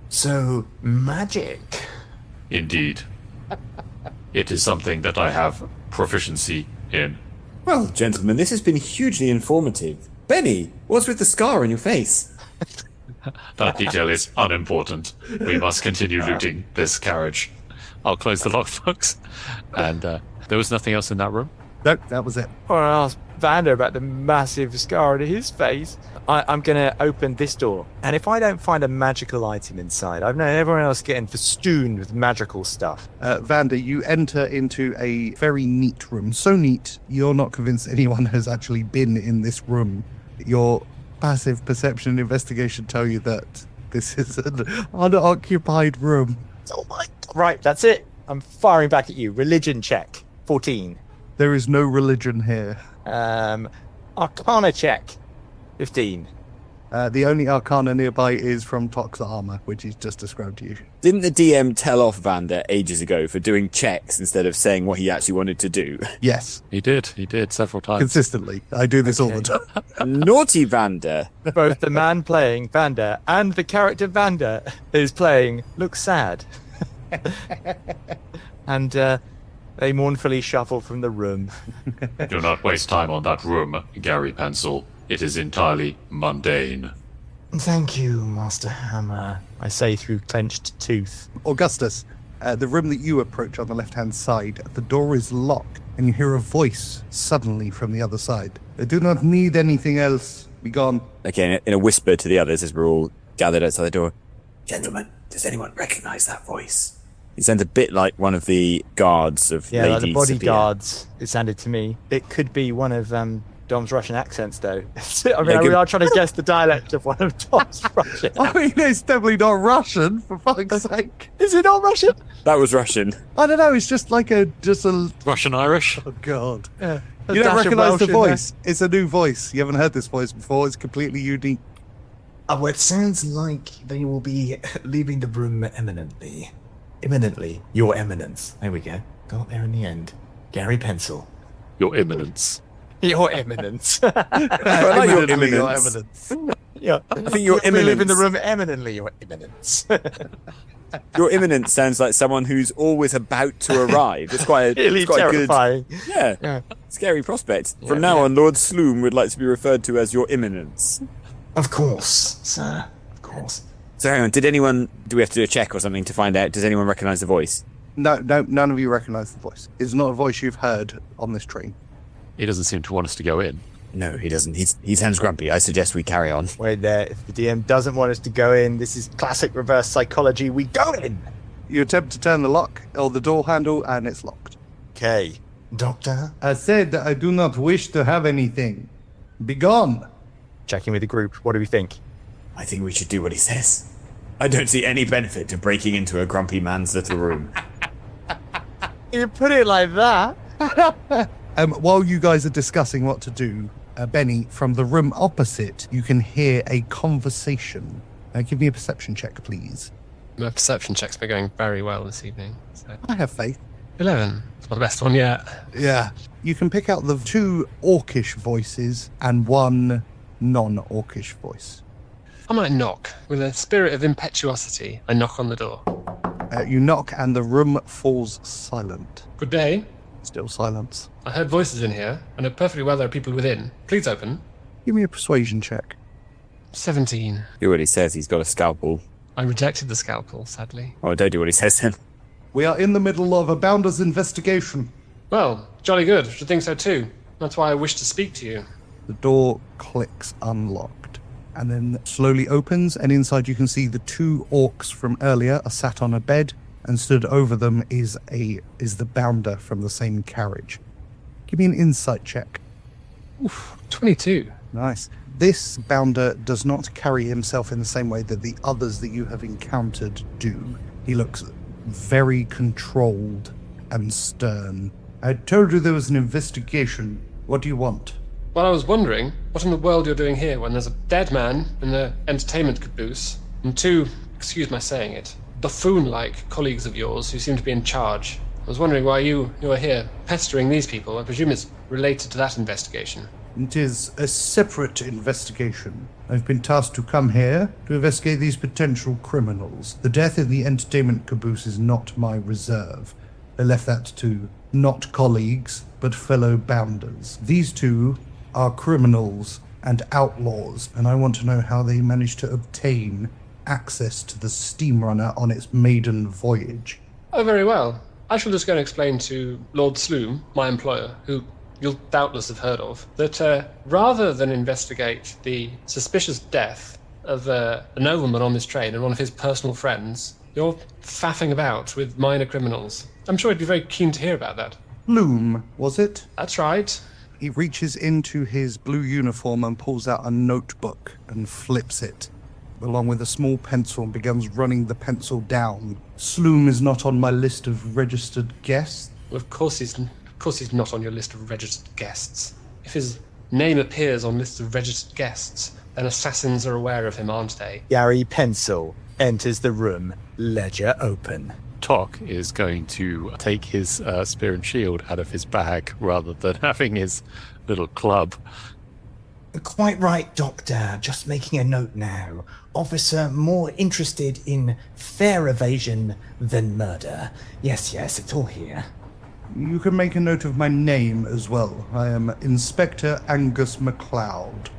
So, magic. Indeed. It is something that I have proficiency in. Well, gentlemen, this has been hugely informative. Benny, what's with the scar on your face? That detail is unimportant. We must continue looting this carriage. I'll close the lockbox. And there was nothing else in that room? Nope, that was it. Or I'll ask Vander about the massive scar on his face. I'm going to open this door. And if I don't find a magical item inside, I've known everyone else getting festooned with magical stuff. Vander, you enter into a very neat room. So neat, you're not convinced anyone has actually been in this room. Your passive perception and investigation tell you that this is an unoccupied room. Oh my... Right, that's it. I'm firing back at you. Religion check. 14. There is no religion here. Arcana check. 15. The only arcana nearby is from Tock's armor, which he's just described to you. Didn't the DM tell off Vander ages ago for doing checks instead of saying what he actually wanted to do? Yes, He did several times. consistently. I do this all the time. Naughty Vander. Both the man playing Vander and the character Vander is playing looks sad. And they mournfully shuffle from the room. Do not waste time on that room, Gary Pencil. It is entirely mundane. Thank you, Master Hammer. I say through clenched tooth. Augustus, the room that you approach on the left-hand side, the door is locked, and you hear a voice suddenly from the other side. I do not need anything else. Be gone. Okay, in a whisper to the others as we're all gathered outside the door. Gentlemen, does anyone recognize that voice? He sounds a bit like one of the guards of Yeah, Lady like the Sophia. bodyguards, it sounded to me. It could be one of Dom's Russian accents, though. I mean, Yeah, we are trying to guess the dialect of one of Dom's Russian I mean, it's definitely not Russian, for fuck's sake. Is it not Russian? That was Russian. I don't know, it's just like a... Russian Irish. Oh, God. Yeah. You don't recognise the voice. It's a new voice. You haven't heard this voice before. It's completely unique. Well, it sounds like they will be leaving the room imminently. Imminently. Your Eminence. There we go. Got there in the end. Gary Pencil. Your Eminence. Your Eminence. I like your Eminently, your eminence. Yeah. I think your We live in the eminence. room eminently, Your Eminence. Your eminence sounds like someone who's always about to arrive. It's quite a, Really it's quite a good, terrifying. yeah, scary prospect. From now on, Lord Sloom would like to be referred to as your eminence. Of course, sir. Of course. So hang on, do we have to do a check or something to find out? Does anyone recognise the voice? No, none of you recognise the voice. It's not a voice you've heard on this train. He doesn't seem to want us to go in. No, he doesn't. He sounds grumpy. I suggest we carry on. Wait there. If the DM doesn't want us to go in, this is classic reverse psychology. We go in. You attempt to turn the lock, or the door handle, and it's locked. Okay. Doctor? I said I do not wish to have anything. Be gone. Checking with the group. What do we think? I think we should do what he says. I don't see any benefit to breaking into a grumpy man's little room. You put it like that. While you guys are discussing what to do, Benny, from the room opposite, you can hear a conversation. Give me a perception check, please. My perception check's been going very well this evening. So. I have faith. 11. It's not the best one yet. Yeah. You can pick out the two orcish voices and one non-orcish voice. I might knock. With a spirit of impetuosity, I knock on the door. You knock and the room falls silent. Good day. Still silence. I heard voices in here, and know perfectly well there are people within. Please open. Give me a persuasion check. 17. Do what he says. He's got a scalpel. I rejected the scalpel, sadly. Oh, don't do what he says then. We are in the middle of a Bounder's investigation. Well, jolly good. Should think so too. That's why I wish to speak to you. The door clicks unlocked and then slowly opens, and inside you can see the two orcs from earlier are sat on a bed, and stood over them is the Bounder from the same carriage. Give me an insight check. Oof, 22. Nice. This Bounder does not carry himself in the same way that the others that you have encountered do. He looks very controlled and stern. I told you there was an investigation. What do you want? Well, I was wondering what in the world you're doing here when there's a dead man in the entertainment caboose and two, excuse my saying it, buffoon-like colleagues of yours who seem to be in charge. I was wondering why you are here pestering these people. I presume it's related to that investigation. It is a separate investigation. I've been tasked to come here to investigate these potential criminals. The death in the entertainment caboose is not my reserve. I left that to not colleagues, but fellow Bounders. These two are criminals and outlaws, and I want to know how they managed to obtain access to the Steamrunner on its maiden voyage. Oh, very well. I shall just go and explain to Lord Sloom, my employer, who you'll doubtless have heard of, that rather than investigate the suspicious death of a nobleman on this train and one of his personal friends, you're faffing about with minor criminals. I'm sure he'd be very keen to hear about that. Bloom, was it? That's right. He reaches into his blue uniform and pulls out a notebook and flips it, along with a small pencil, and begins running the pencil down. Sloom is not on my list of registered guests. Well, of course he's not on your list of registered guests. If his name appears on lists of registered guests, and assassins are aware of him, aren't they? Gary Pencil enters the room, ledger open. Tock is going to take his spear and shield out of his bag rather than having his little club. Quite right, Doctor. Just making a note now. Officer more interested in fair evasion than murder. Yes, it's all here. You can make a note of my name as well. I am Inspector Angus MacLeod.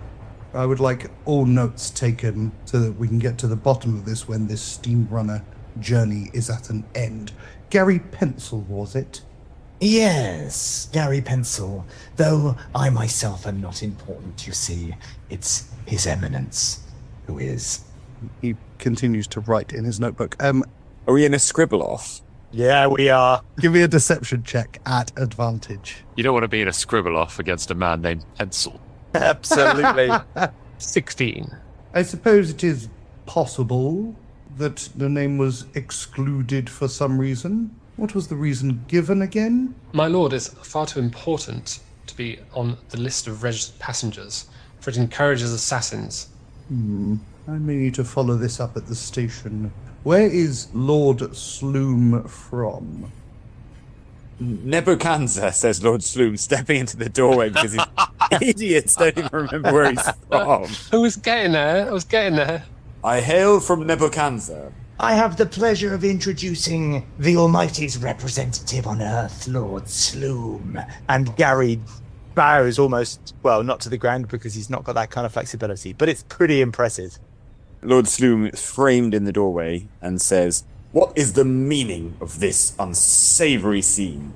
I would like all notes taken so that we can get to the bottom of this when this Steamrunner journey is at an end. Gary Pencil, was it? Yes, Gary Pencil. Though I myself am not important, you see. It's His Eminence who is. He continues to write in his notebook. Are we in a scribble off? Yeah, we are. Give me a deception check at advantage. You don't want to be in a scribble off against a man named Pencil. Absolutely. 16. I suppose it is possible that the name was excluded for some reason. What was the reason given again? My lord is far too important to be on the list of registered passengers, for it encourages assassins. I may need to follow this up at the station. Where is Lord Sloom from? Nebuchadnezzar, says Lord Sloom, stepping into the doorway because these idiots don't even remember where he's from. I was getting there. I hail from Nebuchadnezzar. I have the pleasure of introducing the Almighty's representative on Earth, Lord Sloom. And Gary bows almost, well, not to the ground because he's not got that kind of flexibility, but it's pretty impressive. Lord Sloom is framed in the doorway and says, "What is the meaning of this unsavory scene?"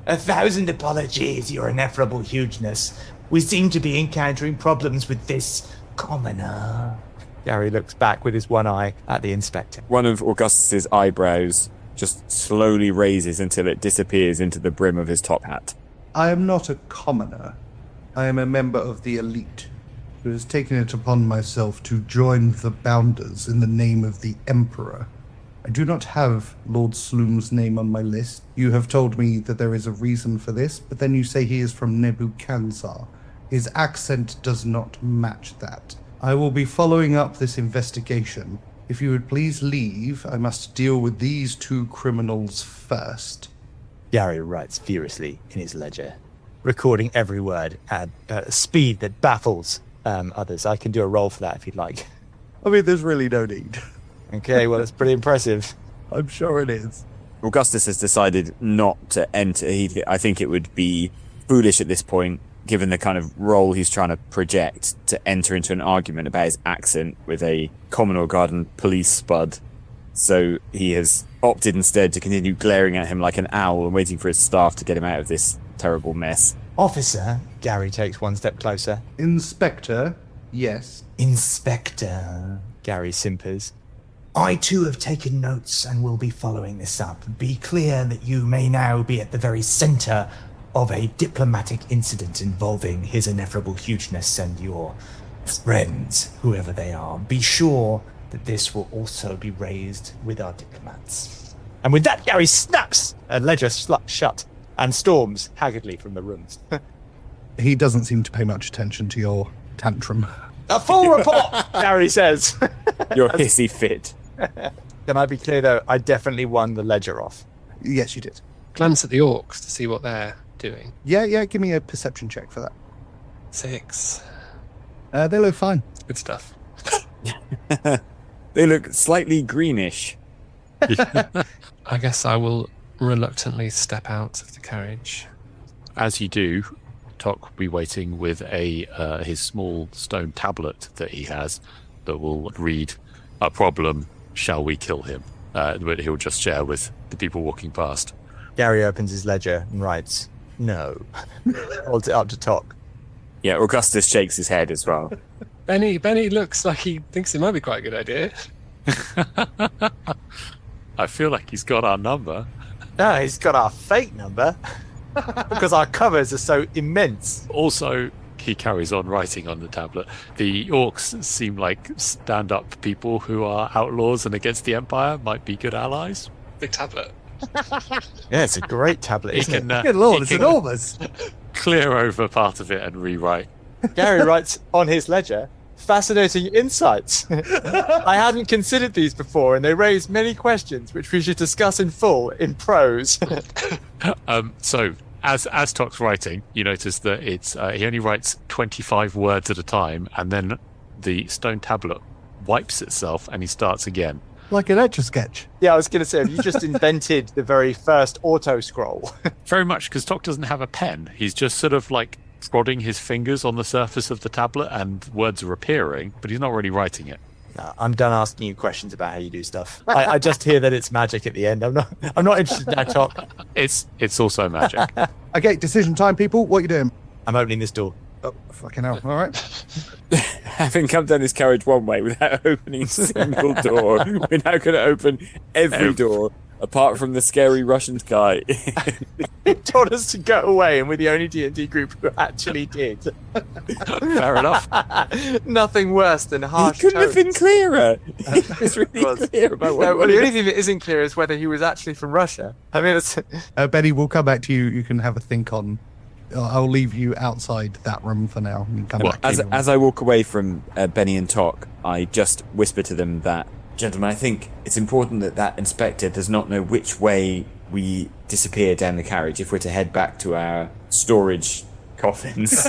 1,000 apologies, your ineffable hugeness. We seem to be encountering problems with this commoner. Gary looks back with his one eye at the inspector. One of Augustus's eyebrows just slowly raises until it disappears into the brim of his top hat. I am not a commoner. I am a member of the elite who has taken it upon myself to join the Bounders in the name of the Emperor. I do not have Lord Sloom's name on my list. You have told me that there is a reason for this, but then you say he is from Nebuchadnezzar. His accent does not match that. I will be following up this investigation. If you would please leave, I must deal with these two criminals first. Gary writes furiously in his ledger, recording every word at a speed that baffles others. I can do a roll for that if you'd like. I mean, there's really no need. Okay, well, it's pretty impressive. I'm sure it is. Augustus has decided not to enter. I think it would be foolish at this point, given the kind of role he's trying to project, to enter into an argument about his accent with a Commonwealth Garden police spud. So he has opted instead to continue glaring at him like an owl and waiting for his staff to get him out of this terrible mess. Officer, Gary takes one step closer. Inspector, yes. Inspector. Gary simpers. I too have taken notes and will be following this up. Be clear that you may now be at the very center of a diplomatic incident involving His Ineffable Hugeness and your friends, whoever they are. Be sure that this will also be raised with our diplomats. And with that, Gary snaps a ledger shut and storms haggardly from the room. He doesn't seem to pay much attention to your tantrum. A full report, Gary says. Your hissy fit. Can I be clear, though? I definitely won the ledger off. Yes, you did. Glance at the orcs to see what they're doing. Yeah, give me a perception check for that. 6. They look fine. Good stuff. They look slightly greenish. I guess I will reluctantly step out of the carriage. As you do, Tock will be waiting with his small stone tablet that he has that will read, "A problem, shall we kill him?" But he'll just share with the people walking past. Gary opens his ledger and writes, "No." Holds it up to Tock. Yeah, Augustus shakes his head as well. Benny looks like he thinks it might be quite a good idea. I feel like he's got our number. No, he's got our fake number because our covers are so immense. Also, he carries on writing on the tablet. The orcs seem like stand-up people who are outlaws and against the Empire, might be good allies. Big tablet. Yeah, it's a great tablet, isn't it? Good lord, he it's can enormous. clear over part of it and rewrite. Gary writes on his ledger, fascinating insights. I hadn't considered these before, and they raise many questions, which we should discuss in full in prose. So, as Tock's writing, you notice that it's he only writes 25 words at a time, and then the stone tablet wipes itself, and he starts again. Like an Etch-a-Sketch. Yeah, I was going to say, have you just invented the very first auto scroll? Very much, because Tock doesn't have a pen. He's just sort of like prodding his fingers on the surface of the tablet, and words are appearing, but he's not really writing it. No, I'm done asking you questions about how you do stuff. I just hear that it's magic at the end. I'm not interested in that talk. It's also magic. Okay, decision time, people. What are you doing? I'm opening this door. Oh, fucking hell. All right. Having come down this carriage one way without opening a single door, we're now going to open every door, apart from the scary Russian guy. He told us to go away, and we're the only D&D group who actually did. Fair enough. Nothing worse than harsh He couldn't have been tones. clear about what. No, well, the only thing that isn't clear is whether he was actually from Russia. I mean, it's... Benny, we'll come back to you. You can have a think on... I'll leave you outside that room for now. You can come back As I walk away from Benny and Tock, I just whisper to them that, gentlemen, I think it's important that inspector does not know which way we disappear down the carriage if we're to head back to our storage coffins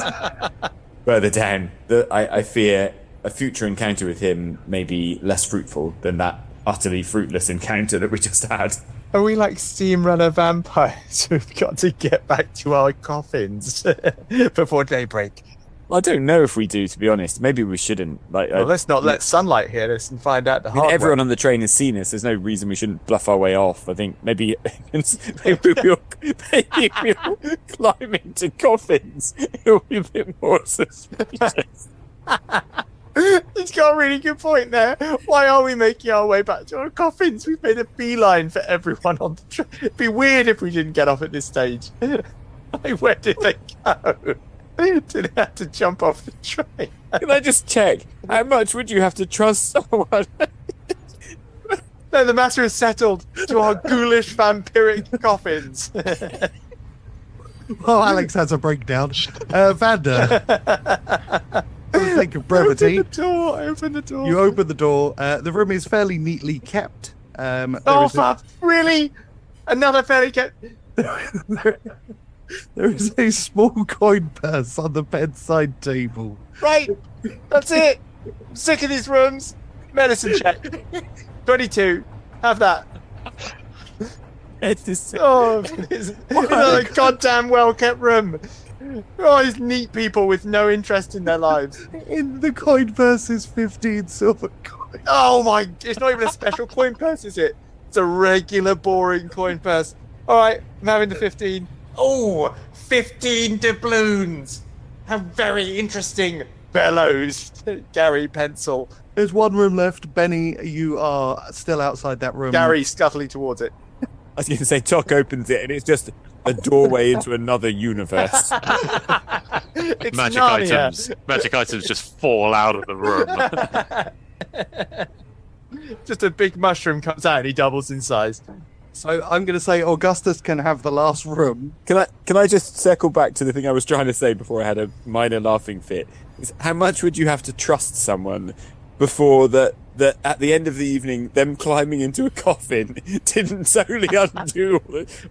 further down. I fear a future encounter with him may be less fruitful than that utterly fruitless encounter that we just had. Are we like Steamrunner vampires who've got to get back to our coffins before daybreak? I don't know if we do, to be honest. Maybe we shouldn't. Well, let's not let sunlight hit us and find out the hard way. Everyone on the train has seen us. There's no reason we shouldn't bluff our way off. I think maybe we'll climb into coffins. It'll be a bit more suspicious. He's got a really good point there. Why are we making our way back to our coffins? We've made a beeline for everyone on the train. It'd be weird if we didn't get off at this stage. Like, where did they go? Did they have to jump off the train? Can I just check? How much would you have to trust someone? No, the matter is settled to our ghoulish vampiric coffins. Oh, Alex has a breakdown. Vander. For the sake of brevity. Open the door. You open the door. The room is fairly neatly kept. Really? Another fairly kept... There is a small coin purse on the bedside table. Right, that's it. I'm sick of these rooms. Medicine check. 22. Have that. It's another goddamn well-kept room. Oh, these neat people with no interest in their lives. In the coin purse is 15 silver coins. Oh my, it's not even a special coin purse, is it? It's a regular, boring coin purse. All right, I'm having the 15. Oh, 15 doubloons. How very interesting. Bellows, Gary Pencil. There's one room left. Benny, you are still outside that room. Gary scuttling towards it. I was going to say, Tock opens it, and it's just a doorway into another universe. It's Magic items just fall out of the room. Just a big mushroom comes out and he doubles in size. So I'm going to say Augustus can have the last room. Can I just circle back to the thing I was trying to say before I had a minor laughing fit? How much would you have to trust someone before that at the end of the evening, them climbing into a coffin didn't solely undo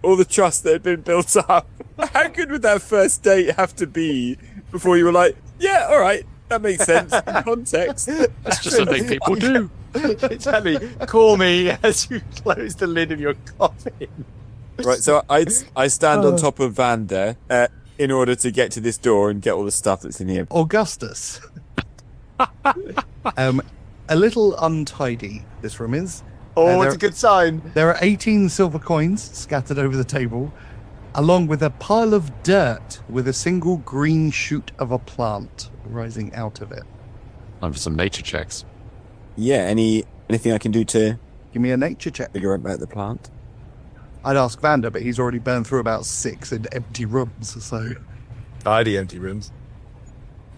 all the trust that had been built up? How good would that first date have to be before you were like, yeah, all right, that makes sense in context? That's just a thing people do. Exactly. Call me as you close the lid of your coffin. Right, so I stand on top of Vander in order to get to this door and get all the stuff that's in here. Augustus. A little untidy, this room is. Oh, it's a good sign. There are 18 silver coins scattered over the table, along with a pile of dirt with a single green shoot of a plant rising out of it. Time for some nature checks. Yeah, anything I can do to Give me a nature check. figure out about the plant? I'd ask Vander, but he's already burned through about 6 in empty rooms, so... Tidy empty rooms.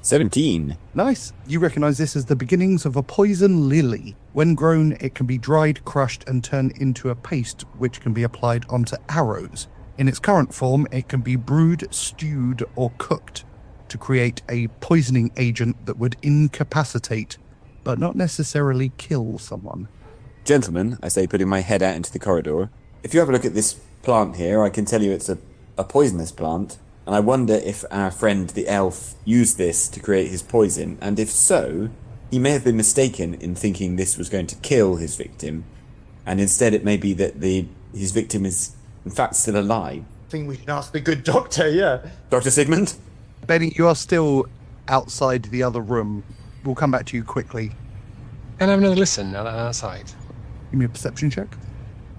17. Nice. You recognise this as the beginnings of a poison lily. When grown, it can be dried, crushed, and turned into a paste, which can be applied onto arrows. In its current form, it can be brewed, stewed, or cooked. to create a poisoning agent that would incapacitate, but not necessarily kill someone. Gentlemen, I say, putting my head out into the corridor, if you have a look at this plant here, I can tell you it's a poisonous plant, and I wonder if our friend the elf used this to create his poison, and if so, he may have been mistaken in thinking this was going to kill his victim, and instead it may be that his victim is in fact still alive. I think we should ask the good doctor, yeah. Dr. Sigmund? Benny, you are still outside the other room. We'll come back to you quickly. Can I have another listen now that I'm outside? Give me a perception check.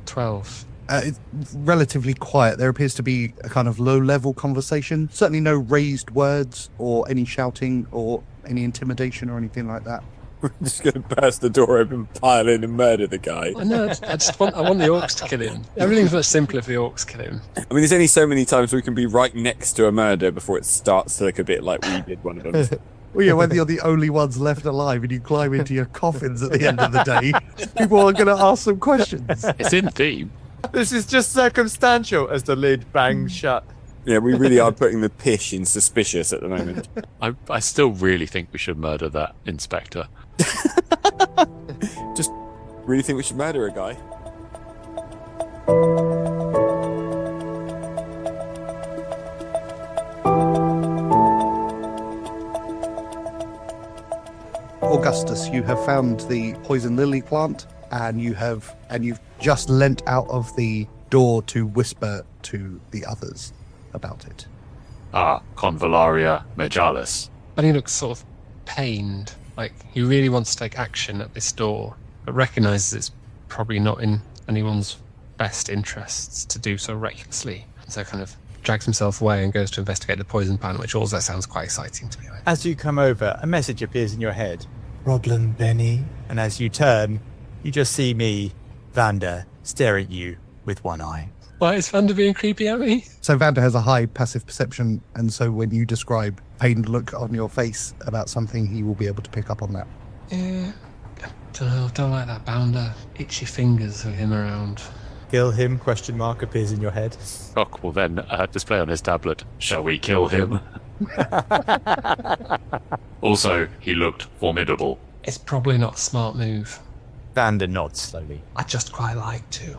12. It's relatively quiet. There appears to be a kind of low-level conversation. Certainly no raised words or any shouting or any intimidation or anything like that. We're just going to burst the door open, pile in, and murder the guy. I know. I want the orcs to kill him. Everything's much simpler if the orcs kill him. I mean, there's only so many times we can be right next to a murder before it starts to look a bit like we did one of them. Well, yeah, when you're the only ones left alive and you climb into your coffins at the end of the day, people are going to ask some questions. It's in theme. This is just circumstantial as the lid bangs shut. Yeah, we really are putting the pish in suspicious at the moment. I still really think we should murder that inspector. Just really think we should murder a guy. Augustus, you have found the poison lily plant, and you've just leant out of the door to whisper to the others about it. Ah, Convallaria majalis. And he looks sort of pained, like he really wants to take action at this door, but recognises it's probably not in anyone's best interests to do so recklessly. So kind of drags himself away and goes to investigate the poison plant, which also sounds quite exciting to me. As you come over, a message appears in your head. Problem, Benny? And as you turn, you just see me, Vander, staring at you with one eye. Why is Vander being creepy at me? So Vander has a high passive perception, and so when you describe pained look on your face about something, he will be able to pick up on that. Yeah, don't like that bounder. Itchy fingers with him around. Kill him, ? Appears in your head. Tock will then display on his tablet. Shall we kill him? Also, he looked formidable. It's probably not a smart move. Vander nods slowly. I'd just quite like to.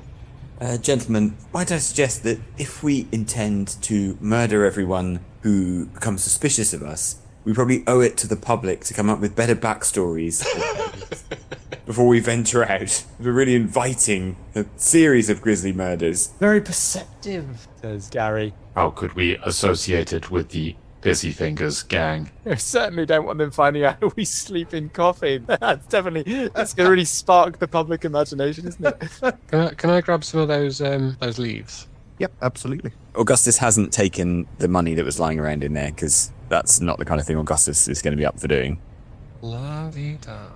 Gentlemen, might I suggest that if we intend to murder everyone who becomes suspicious of us, we probably owe it to the public to come up with better backstories before we venture out. We're really inviting a series of grisly murders. Very perceptive. Says Gary. How could we associate it with the Pissy Fingers gang? I certainly don't want them finding out we sleep in coffin. That's going to really spark the public imagination, isn't it? Can I grab some of those leaves? Yep, absolutely. Augustus hasn't taken the money that was lying around in there, because that's not the kind of thing Augustus is going to be up for doing. La-di-da.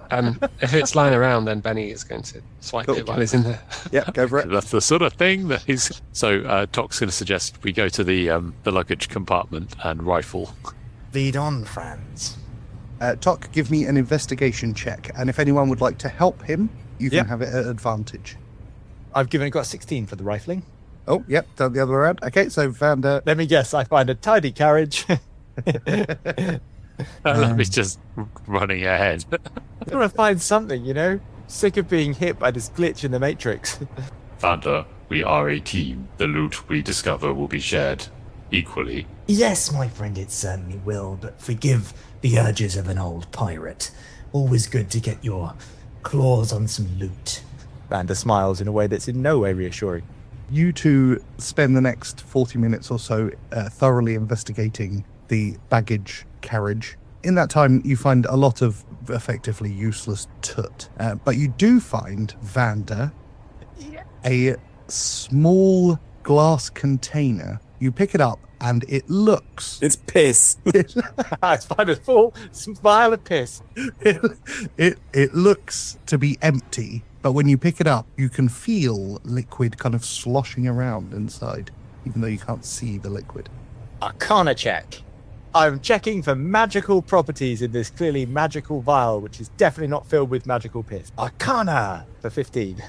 If it's lying around, then Benny is going to swipe it while he's in there. Yep, go for it. That's the sort of thing that he's... So Tock's going to suggest we go to the luggage compartment and rifle. Lead on, Franz. Tock, give me an investigation check, and if anyone would like to help him, you can have it at advantage. I've got 16 for the rifling. Oh, yep, done the other way around. Okay, so Vander... Let me guess, I find a tidy carriage. He's just running ahead. I want to find something, Sick of being hit by this glitch in the Matrix. Vander, we are a team. The loot we discover will be shared equally. Yes, my friend, it certainly will, but forgive the urges of an old pirate. Always good to get your claws on some loot. Vander smiles in a way that's in no way reassuring. You two spend the next 40 minutes or so thoroughly investigating the baggage carriage. In that time, you find a lot of effectively useless toot. But you do find, Vander, a small glass container. You pick it up, and it looks... It's piss. I find a full vial of piss. It looks to be empty, but when you pick it up, you can feel liquid kind of sloshing around inside, even though you can't see the liquid. Arcana check. I'm checking for magical properties in this clearly magical vial, which is definitely not filled with magical piss. Arcana for 15.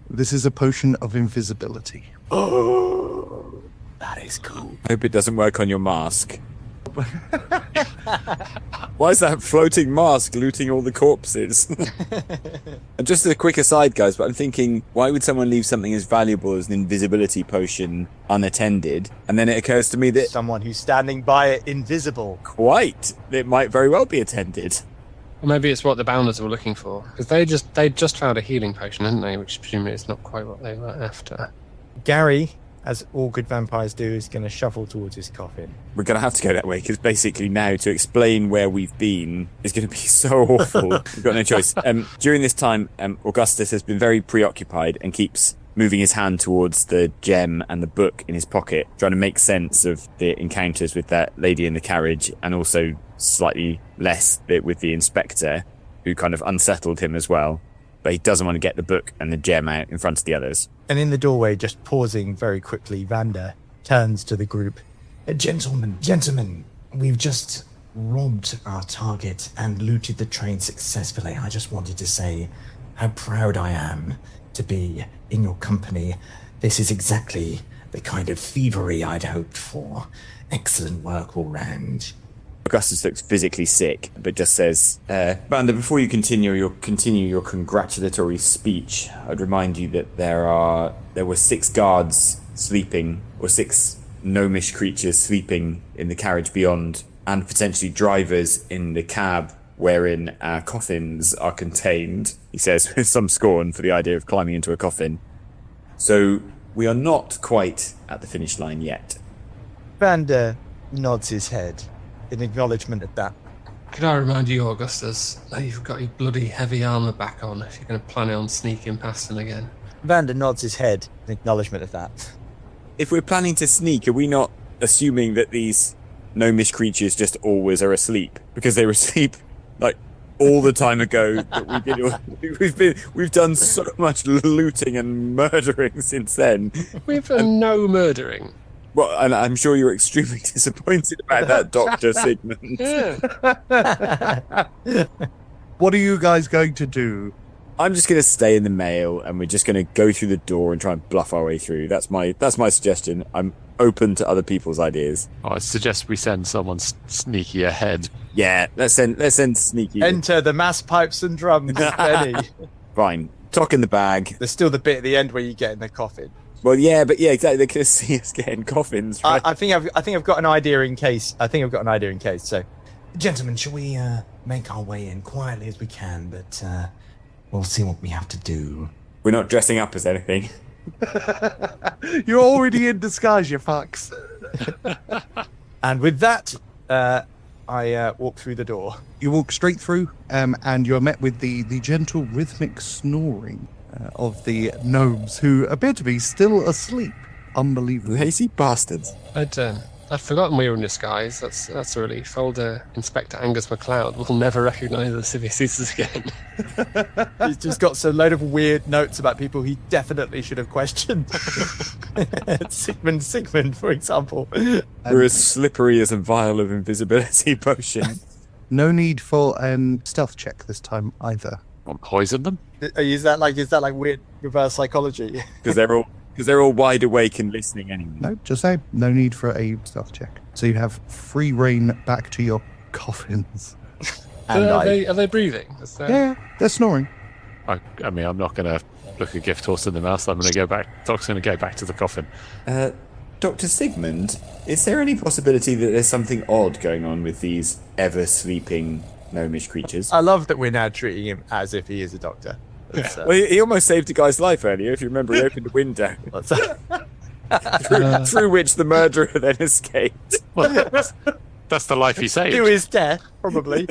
This is a potion of invisibility. Oh, that is cool. I hope it doesn't work on your mask. Why is that floating mask looting all the corpses? And just a quick aside, guys, but I'm thinking, why would someone leave something as valuable as an invisibility potion unattended? And then it occurs to me that Someone who's standing by it invisible. it might very well be attended. Or maybe it's what the Bounders were looking for. Because they just found a healing potion, hadn't they? Which presumably is not quite what they were after. Gary, as all good vampires do, is going to shuffle towards his coffin. We're going to have to go that way, because basically now to explain where we've been is going to be so awful. We've got no choice. During this time, Augustus has been very preoccupied and keeps moving his hand towards the gem and the book in his pocket, trying to make sense of the encounters with that lady in the carriage, and also slightly less bit with the inspector, who kind of unsettled him as well. But he doesn't want to get the book and the gem out in front of the others. And in the doorway, just pausing very quickly, Vander turns to the group. Gentlemen, we've just robbed our target and looted the train successfully. I just wanted to say how proud I am to be in your company. This is exactly the kind of thievery I'd hoped for. Excellent work all round. Augustus looks physically sick, but just says, Vander, before you continue your congratulatory speech, I'd remind you that there were 6 guards sleeping, or 6 gnomish creatures sleeping in the carriage beyond, and potentially drivers in the cab wherein our coffins are contained, he says with some scorn for the idea of climbing into a coffin. So we are not quite at the finish line yet. Vander nods his head in acknowledgement of that. Could I remind you, Augustus, that you've got your bloody heavy armour back on if you're going to plan on sneaking past them again? Vander nods his head in acknowledgement of that. If we're planning to sneak, are we not assuming that these gnomish creatures just always are asleep? Because they were asleep, like, all the time ago that we've done so much looting and murdering since then. We've done no murdering. Well, and I'm sure you're extremely disappointed about that, Dr. Sigmund. What are you guys going to do? I'm just going to stay in the mail, and we're just going to go through the door and try and bluff our way through. That's my suggestion. I'm open to other people's ideas. I suggest we send someone sneaky ahead. Yeah, let's send sneaky. Enter the mass pipes and drums, Benny. Fine. Tock in the bag. There's still the bit at the end where you get in the coffin. Well, yeah, exactly. They're going to see us getting coffins, right? I think I've got an idea in case. So, Gentlemen, shall we make our way in quietly as we can, but we'll see what we have to do. We're not dressing up as anything. You're already in disguise, you fucks. and with that, I walk through the door. You walk straight through, and you're met with the gentle rhythmic snoring of the gnomes, who appear to be still asleep. Unbelievable. Lazy bastards. I'd forgotten we were in disguise. That's a relief. Old Inspector Angus MacLeod will never recognise us if he sees us again. He's just got a load of weird notes about people he definitely should have questioned. Sigmund, for example. We're as slippery as a vial of invisibility potion. No need for a stealth check this time either. Want to poison them? Is that like weird reverse psychology? Because they're all wide awake and listening anyway. No, just say no need for a stealth check. So you have free reign back to your coffins. And are they breathing? Yeah, they're snoring. I mean, I'm not going to look a gift horse in the mouth. I'm going to go back. Tock's going to go back to the coffin. Dr. Sigmund, is there any possibility that there's something odd going on with these ever-sleeping gnomish creatures? I love that we're now treating him as if he is a doctor. Well, he almost saved a guy's life earlier, if you remember. He opened a window through which the murderer then escaped. Well, that's the life he saved. To his death, probably.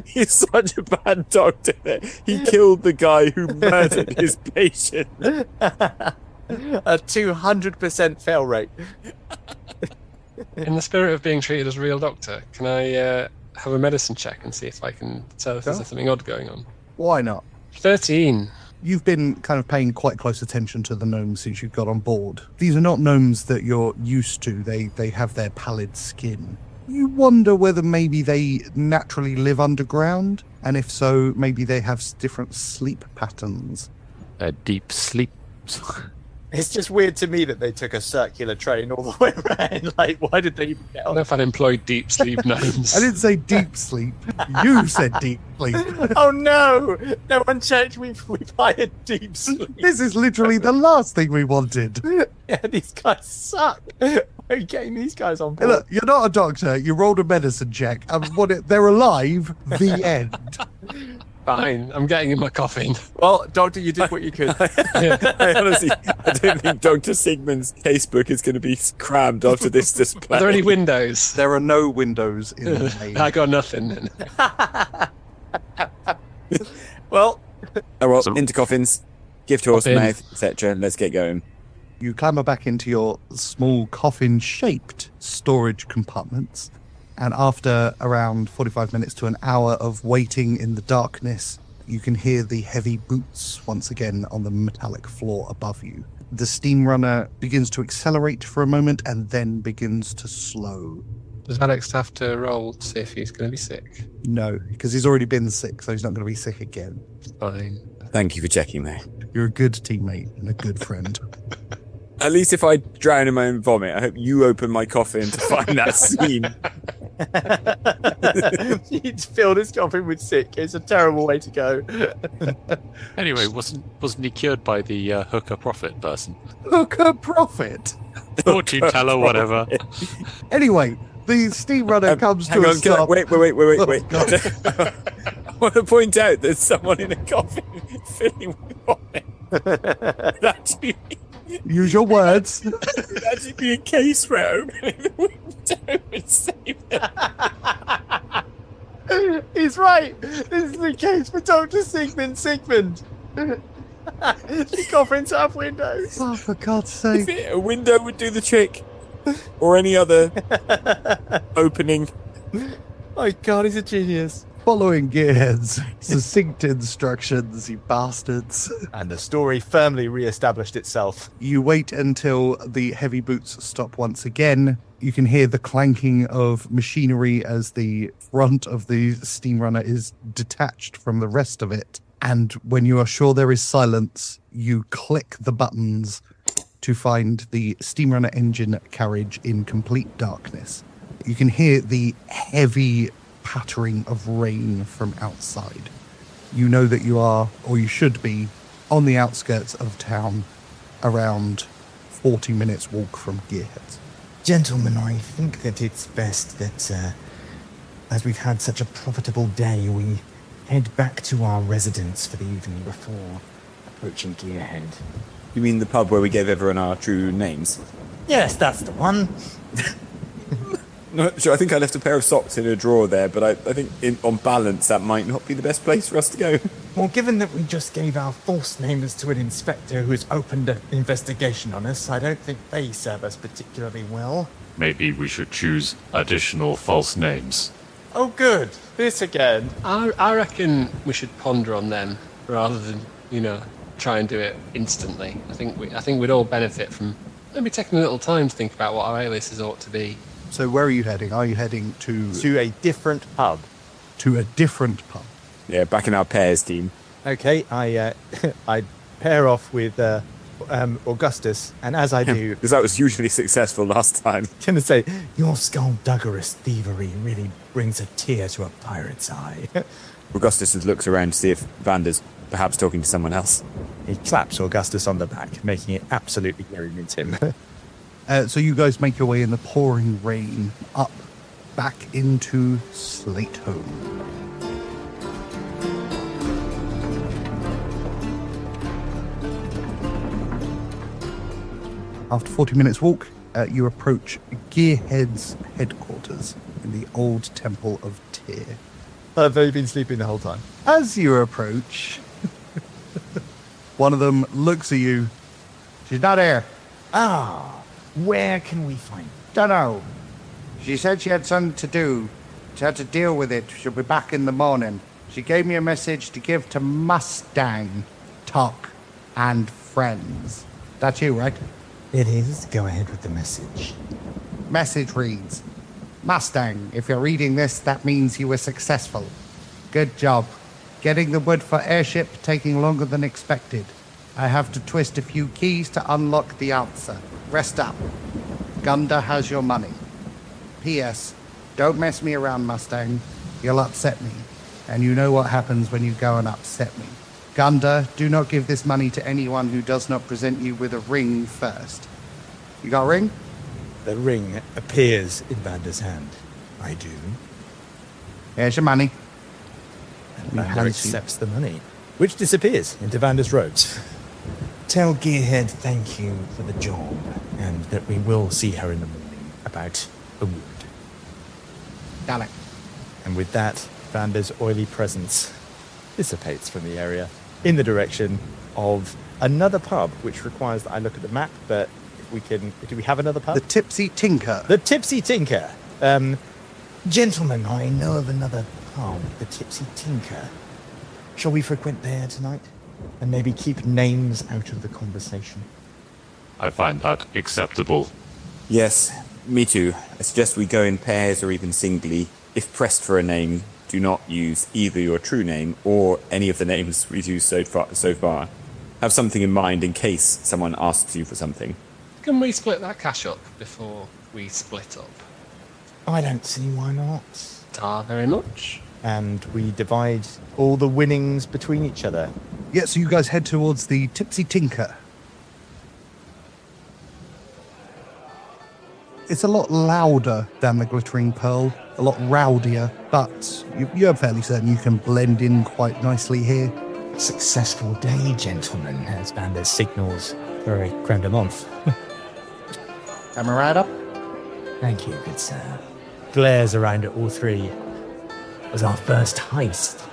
He's such a bad doctor that he killed the guy who murdered his patient. A 200% fail rate. In the spirit of being treated as a real doctor, can I have a medicine check and see if I can tell if there's something odd going on? Why not? 13. You've been kind of paying quite close attention to the gnomes since you got on board. These are not gnomes that you're used to. They have their pallid skin. You wonder whether maybe they naturally live underground, and if so, maybe they have different sleep patterns. Deep sleep. It's just weird to me that they took a circular train all the way around. Like, why did they even get I don't on? know if I'd employed deep sleep names. I didn't say deep sleep. You said deep sleep. Oh no! No one checked. We've hired deep sleep. This is literally the last thing we wanted. Yeah, these guys suck. We're getting these guys on Hey, board. look, you're not a doctor. You rolled a medicine check. And they're alive. The end. Fine, I'm getting in my coffin. Well, Doctor, you did what you could. I honestly, I don't think Dr. Sigmund's casebook is going to be crammed after this display. Are there any windows? There are no windows in the main. I got nothing. Well, Oh, well, So- into coffins, gift horse Coffin. mouth, etc. Let's get going. You clamber back into your small coffin-shaped storage compartments, and after around 45 minutes to an hour of waiting in the darkness, you can hear the heavy boots once again on the metallic floor above you. The Steamrunner begins to accelerate for a moment and then begins to slow. Does Alex have to roll to see if he's going to be sick? No, because he's already been sick, so he's not going to be sick again. Fine. Thank you for checking there. You're a good teammate and a good friend. At least if I drown in my own vomit, I hope you open my coffin to find that scene. he'd filled his coffin with sick. It's a terrible way to go. Anyway, wasn't he cured by the hooker prophet person? Hooker profit. Fortune teller, whatever. Anyway, the Steamrunner comes to Hang a on, stop. wait. Oh, God. I want to point out there's someone in a coffin filling with vomit. It'd actually Use your words. it'd actually be a case for opening the window and save them. He's right. This is the case for Dr. Sigmund. The coffins have windows. Oh, for God's If sake. a window would do the trick, or any other opening. My God, he's a genius. Following Gearhead's succinct instructions, you bastards. And the story firmly re-established itself. You wait until the heavy boots stop once again. You can hear the clanking of machinery as the front of the Steamrunner is detached from the rest of it. And when you are sure there is silence, you click the buttons to find the Steamrunner engine carriage in complete darkness. You can hear the heavy pattering of rain from outside. You know that you are, or you should be, on the outskirts of town, around 40 minutes walk from Gearheads. Gentlemen, I think that it's best that, as we've had such a profitable day, we head back to our residence for the evening before approaching Gearhead. You mean the pub where we gave everyone our true names? Yes, that's the one. No, sure. I think I left a pair of socks in a drawer there, but I think on balance that might not be the best place for us to go. Well, given that we just gave our false names to an inspector who has opened an investigation on us, I don't think they serve us particularly well. Maybe we should choose additional false names. Oh, good. This again. I reckon we should ponder on them rather than, try and do it instantly. I think we'd all benefit from maybe taking a little time to think about what our aliases ought to be. So where are you heading? Are you heading To a different pub. to a different pub? Yeah, back in our pairs team. Okay, I pair off with Augustus, and as I do, Because that was hugely successful last time. going to say, Your skullduggerous thievery really brings a tear to a pirate's eye. Augustus looks around to see if Vander's perhaps talking to someone else. he claps Augustus on the back, making it absolutely clear he means him. So you guys make your way in the pouring rain up back into Slate Home. After 40 minutes walk, you approach Gearhead's headquarters in the old Temple of Tyr. Have they been sleeping the whole time? As you approach, one of them looks at you. She's not here. Ah, where can we find Dunno. She said she had something to do. She had to deal with it. She'll be back in the morning. She gave me a message to give to Mustang, Tock, and friends. That's you, right? It is. Go ahead with the message. Message reads, Mustang, if you're reading this, that means you were successful. Good job. Getting the wood for airship taking longer than expected. I have to twist a few keys to unlock the answer. Rest up. Gunda has your money. P.S. Don't mess me around, Mustang. You'll upset me. And you know what happens when you go and upset me. Gunda, do not give this money to anyone who does not present you with a ring first. You got a ring? The ring appears in Vander's hand. I do. Here's your money. And He Vander hands you- accepts the money, which disappears into Vander's robes. Tell Gearhead thank you for the job, and that we will see her in the morning about a wound. Got it. And with that, Vander's oily presence dissipates from the area in the direction of another pub, which requires that I look at the map, but if we can... Do we have another pub? The Tipsy Tinker. The Tipsy Tinker. Gentlemen, I know of another pub, the Tipsy Tinker. Shall we frequent there tonight? And maybe keep names out of the conversation? I find that acceptable. Yes, me too. I suggest we go in pairs or even singly. If pressed for a name, do not use either your true name or any of the names we've used so far. Have something in mind in case someone asks you for something. Can we split that cash up before we split up? I don't see why not. Very much. And we divide all the winnings between each other. Yeah, so you guys head towards the Tipsy Tinker. It's a lot louder than the Glittering Pearl, a lot rowdier, but you're fairly certain you can blend in quite nicely here. Successful day, gentlemen, as Vander signals for a creme de menthe. Am I right up? Thank you, good sir. Glares around at all three. Was our first heist.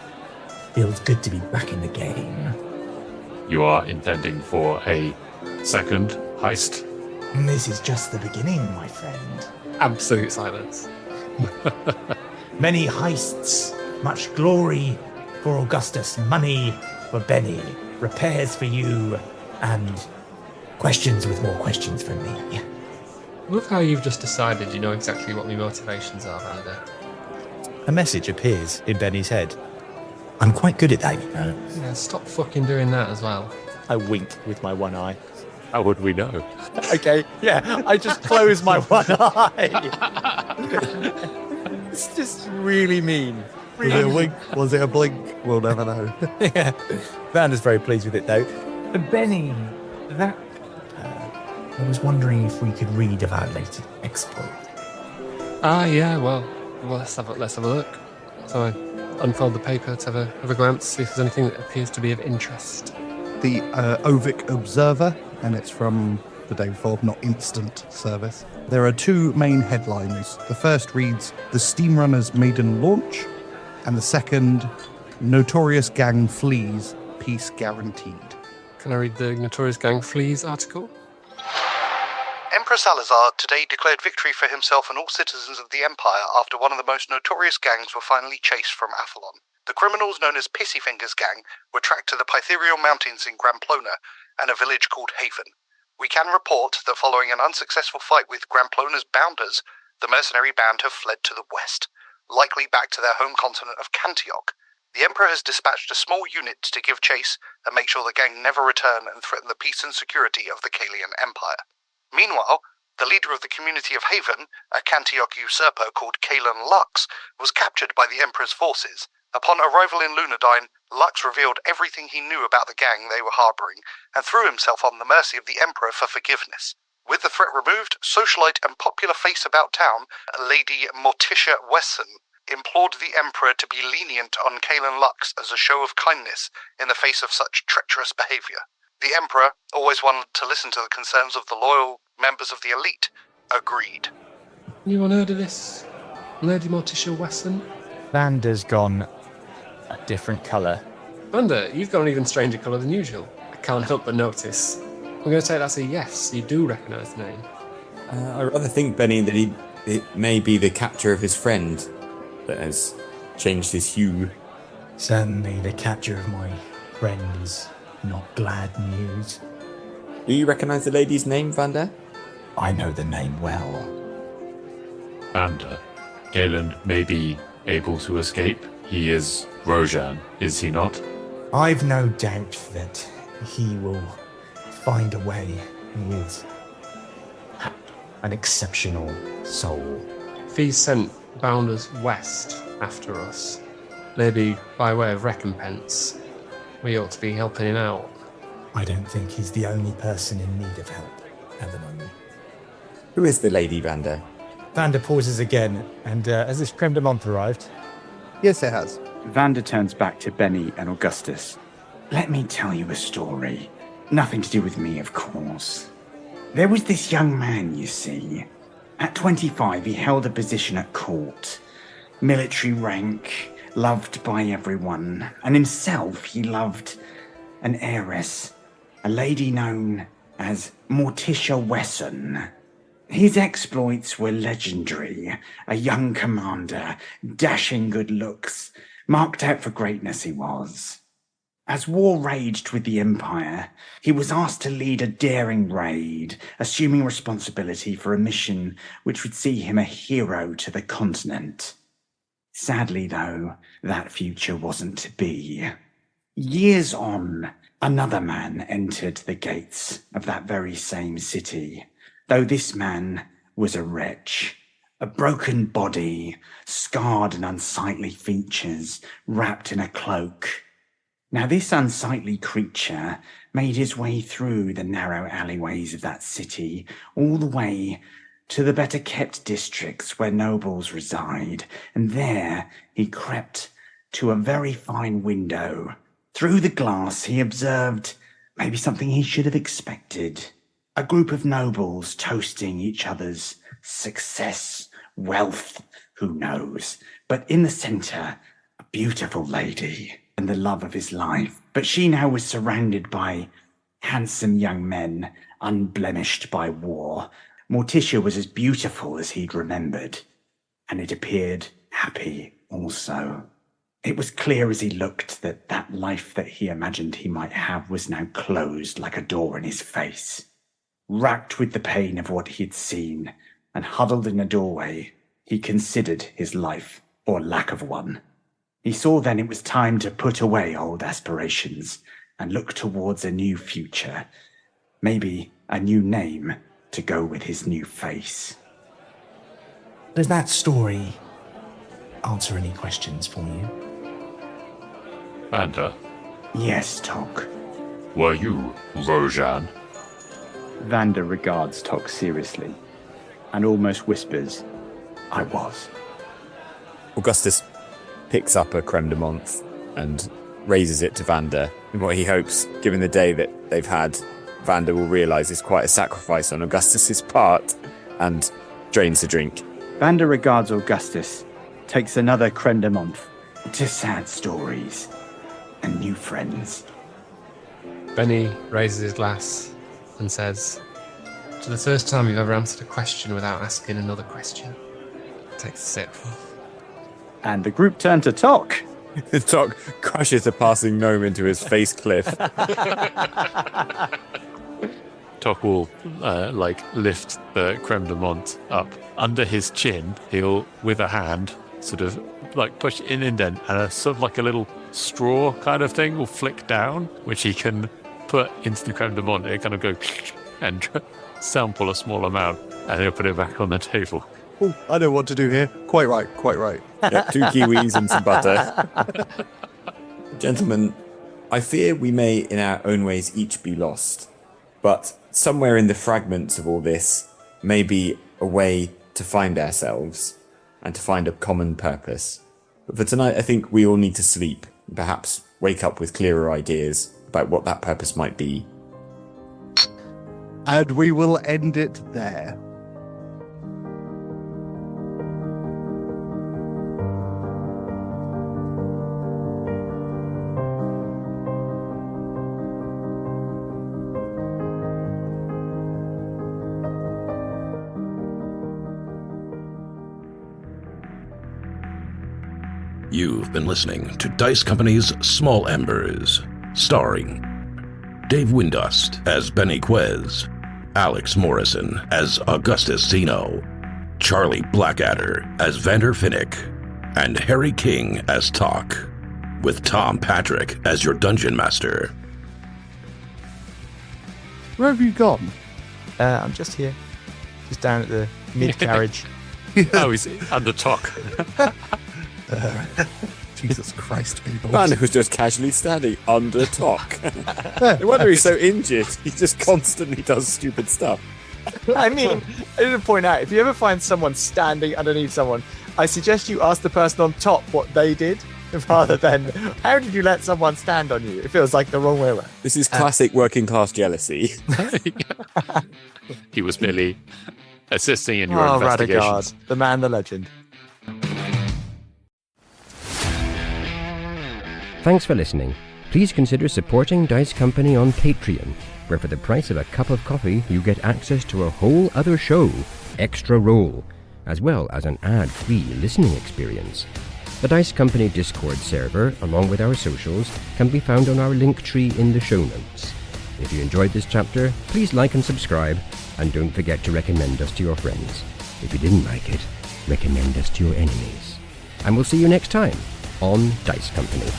Feels good to be back in the game. You are intending for a second heist? This is just the beginning, my friend. Absolute silence. Many heists, much glory for Augustus, money for Benny, repairs for you, and questions with more questions from me. Love how you've just decided you know exactly what my motivations are, Vander. A message appears in Benny's head. I'm quite good at that, you know. Yeah, stop fucking doing that as well. I wink with my one eye. How would we know? Okay, yeah, I just close my one eye. It's just really mean. Was it a wink? Was it a blink? We'll never know. Yeah. Vander's very pleased with it, though. Benny, that... I was wondering if we could read of our latest exploit. Yeah, well let's have a look. So I unfold the paper to have a glance, see if there's anything that appears to be of interest. The Ovic Observer, and it's from the day before, not instant service. There are two main headlines. The first reads, The Steamrunner's Maiden Launch, and the second, Notorious Gang Flees, Peace Guaranteed. Can I read the Notorious Gang Flees article? Emperor Salazar today declared victory for himself and all citizens of the Empire after one of the most notorious gangs were finally chased from Athlon. The criminals known as Pissyfingers Gang were tracked to the Pytherial Mountains in Gramplona and a village called Haven. We can report that following an unsuccessful fight with Gramplona's bounders, the mercenary band have fled to the west, likely back to their home continent of Cantioch. The Emperor has dispatched a small unit to give chase and make sure the gang never return and threaten the peace and security of the Kalian Empire. Meanwhile, the leader of the community of Haven, a Cantioch usurper called Kalan Lux, was captured by the Emperor's forces. Upon arrival in Lunadyne, Lux revealed everything he knew about the gang they were harbouring and threw himself on the mercy of the Emperor for forgiveness. With the threat removed, socialite and popular face about town, Lady Morticia Wesson, implored the Emperor to be lenient on Kalan Lux as a show of kindness in the face of such treacherous behaviour. The Emperor, always wanted to listen to the concerns of the loyal members of the elite, agreed. Anyone heard of this? Lady Morticia Wesson? Vander's gone a different colour. Vander, you've got an even stranger colour than usual. I can't help but notice. I'm going to take that as a yes, you do recognise the name. I rather think, Benny, that it may be the capture of his friend that has changed his hue. Certainly the capture of my friend is not glad news. Do you recognise the lady's name, Vander? I know the name well. Vander, Galen may be able to escape. He is Rojan, is he not? I've no doubt that he will find a way. He is an exceptional soul. If he sent bounders west after us, maybe by way of recompense, we ought to be helping him out. I don't think he's the only person in need of help at the moment. Who is the lady, Vander? Vander pauses again, and has this creme de menthe arrived? Yes, it has. Vander turns back to Benny and Augustus. Let me tell you a story. Nothing to do with me, of course. There was this young man, you see. At 25, he held a position at court. Military rank, loved by everyone. And himself, he loved an heiress, a lady known as Morticia Wesson. His exploits were legendary. A young commander, dashing good looks, marked out for greatness he was. As war raged with the Empire, he was asked to lead a daring raid, assuming responsibility for a mission which would see him a hero to the continent. Sadly, though, that future wasn't to be. Years on, another man entered the gates of that very same city, though this man was a wretch. A broken body, scarred and unsightly features, wrapped in a cloak. Now this unsightly creature made his way through the narrow alleyways of that city, all the way to the better-kept districts where nobles reside, and there he crept to a very fine window. Through the glass he observed maybe something he should have expected. A group of nobles toasting each other's success, wealth, who knows, but in the centre, a beautiful lady and the love of his life. But she now was surrounded by handsome young men, unblemished by war. Morticia was as beautiful as he'd remembered, and it appeared happy also. It was clear as he looked that that life that he imagined he might have was now closed like a door in his face. Racked with the pain of what he had seen, and huddled in a doorway, he considered his life, or lack of one. He saw then it was time to put away old aspirations and look towards a new future, maybe a new name to go with his new face. Does that story answer any questions for you? Vander, Yes, Tock. were you Rojan? Vander regards Tock seriously and almost whispers, I was. Augustus picks up a creme de menthe and raises it to Vander in what he hopes, given the day that they've had, Vander will realise is quite a sacrifice on Augustus's part, and drains the drink. Vander regards Augustus, takes another creme de menthe. To sad stories and new friends. Benny raises his glass and says, "To the first time you've ever answered a question without asking another question." Takes a sip. And the group turn to Tock. Tock crushes a passing gnome into his face cliff. Tock will lift the creme de menthe up under his chin. He'll, with a hand, sort of push in indent, and a sort of like a little straw kind of thing will flick down, which he can put into the creme de menthe. It kind of go and sample a small amount, and he'll put it back on the table. Oh, I know what to do here. Quite right, quite right. Yep, 2 kiwis and some butter. Gentlemen, I fear we may in our own ways each be lost, but somewhere in the fragments of all this may be a way to find ourselves and to find a common purpose. But for tonight, I think we all need to sleep and perhaps wake up with clearer ideas about what that purpose might be. And we will end it there. You've been listening to Dice Company's Small Embers, starring Dave Windust as Benny Quez, Alex Morrison as Augustus Zeno, Charlie Blackadder as Vander Finnick, and Harry King as Tock, with Tom Patrick as your Dungeon Master. Where have you gone? I'm just here. Just down at the mid-carriage. Oh, he's under Tock. Jesus Christ, people. Man who's just casually standing under Tock. No wonder he's so injured. He just constantly does stupid stuff. I mean, I need to point out, if you ever find someone standing underneath someone, I suggest you ask the person on top what they did, rather than, how did you let someone stand on you? It feels like the wrong way around. This is classic working class jealousy. He was merely assisting in your investigations. Radagard, the man, the legend. Thanks for listening. Please consider supporting Dice Company on Patreon, where for the price of a cup of coffee, you get access to a whole other show, Extra Roll, as well as an ad-free listening experience. The Dice Company Discord server, along with our socials, can be found on our Linktree in the show notes. If you enjoyed this chapter, please like and subscribe, and don't forget to recommend us to your friends. If you didn't like it, recommend us to your enemies. And we'll see you next time on Dice Company.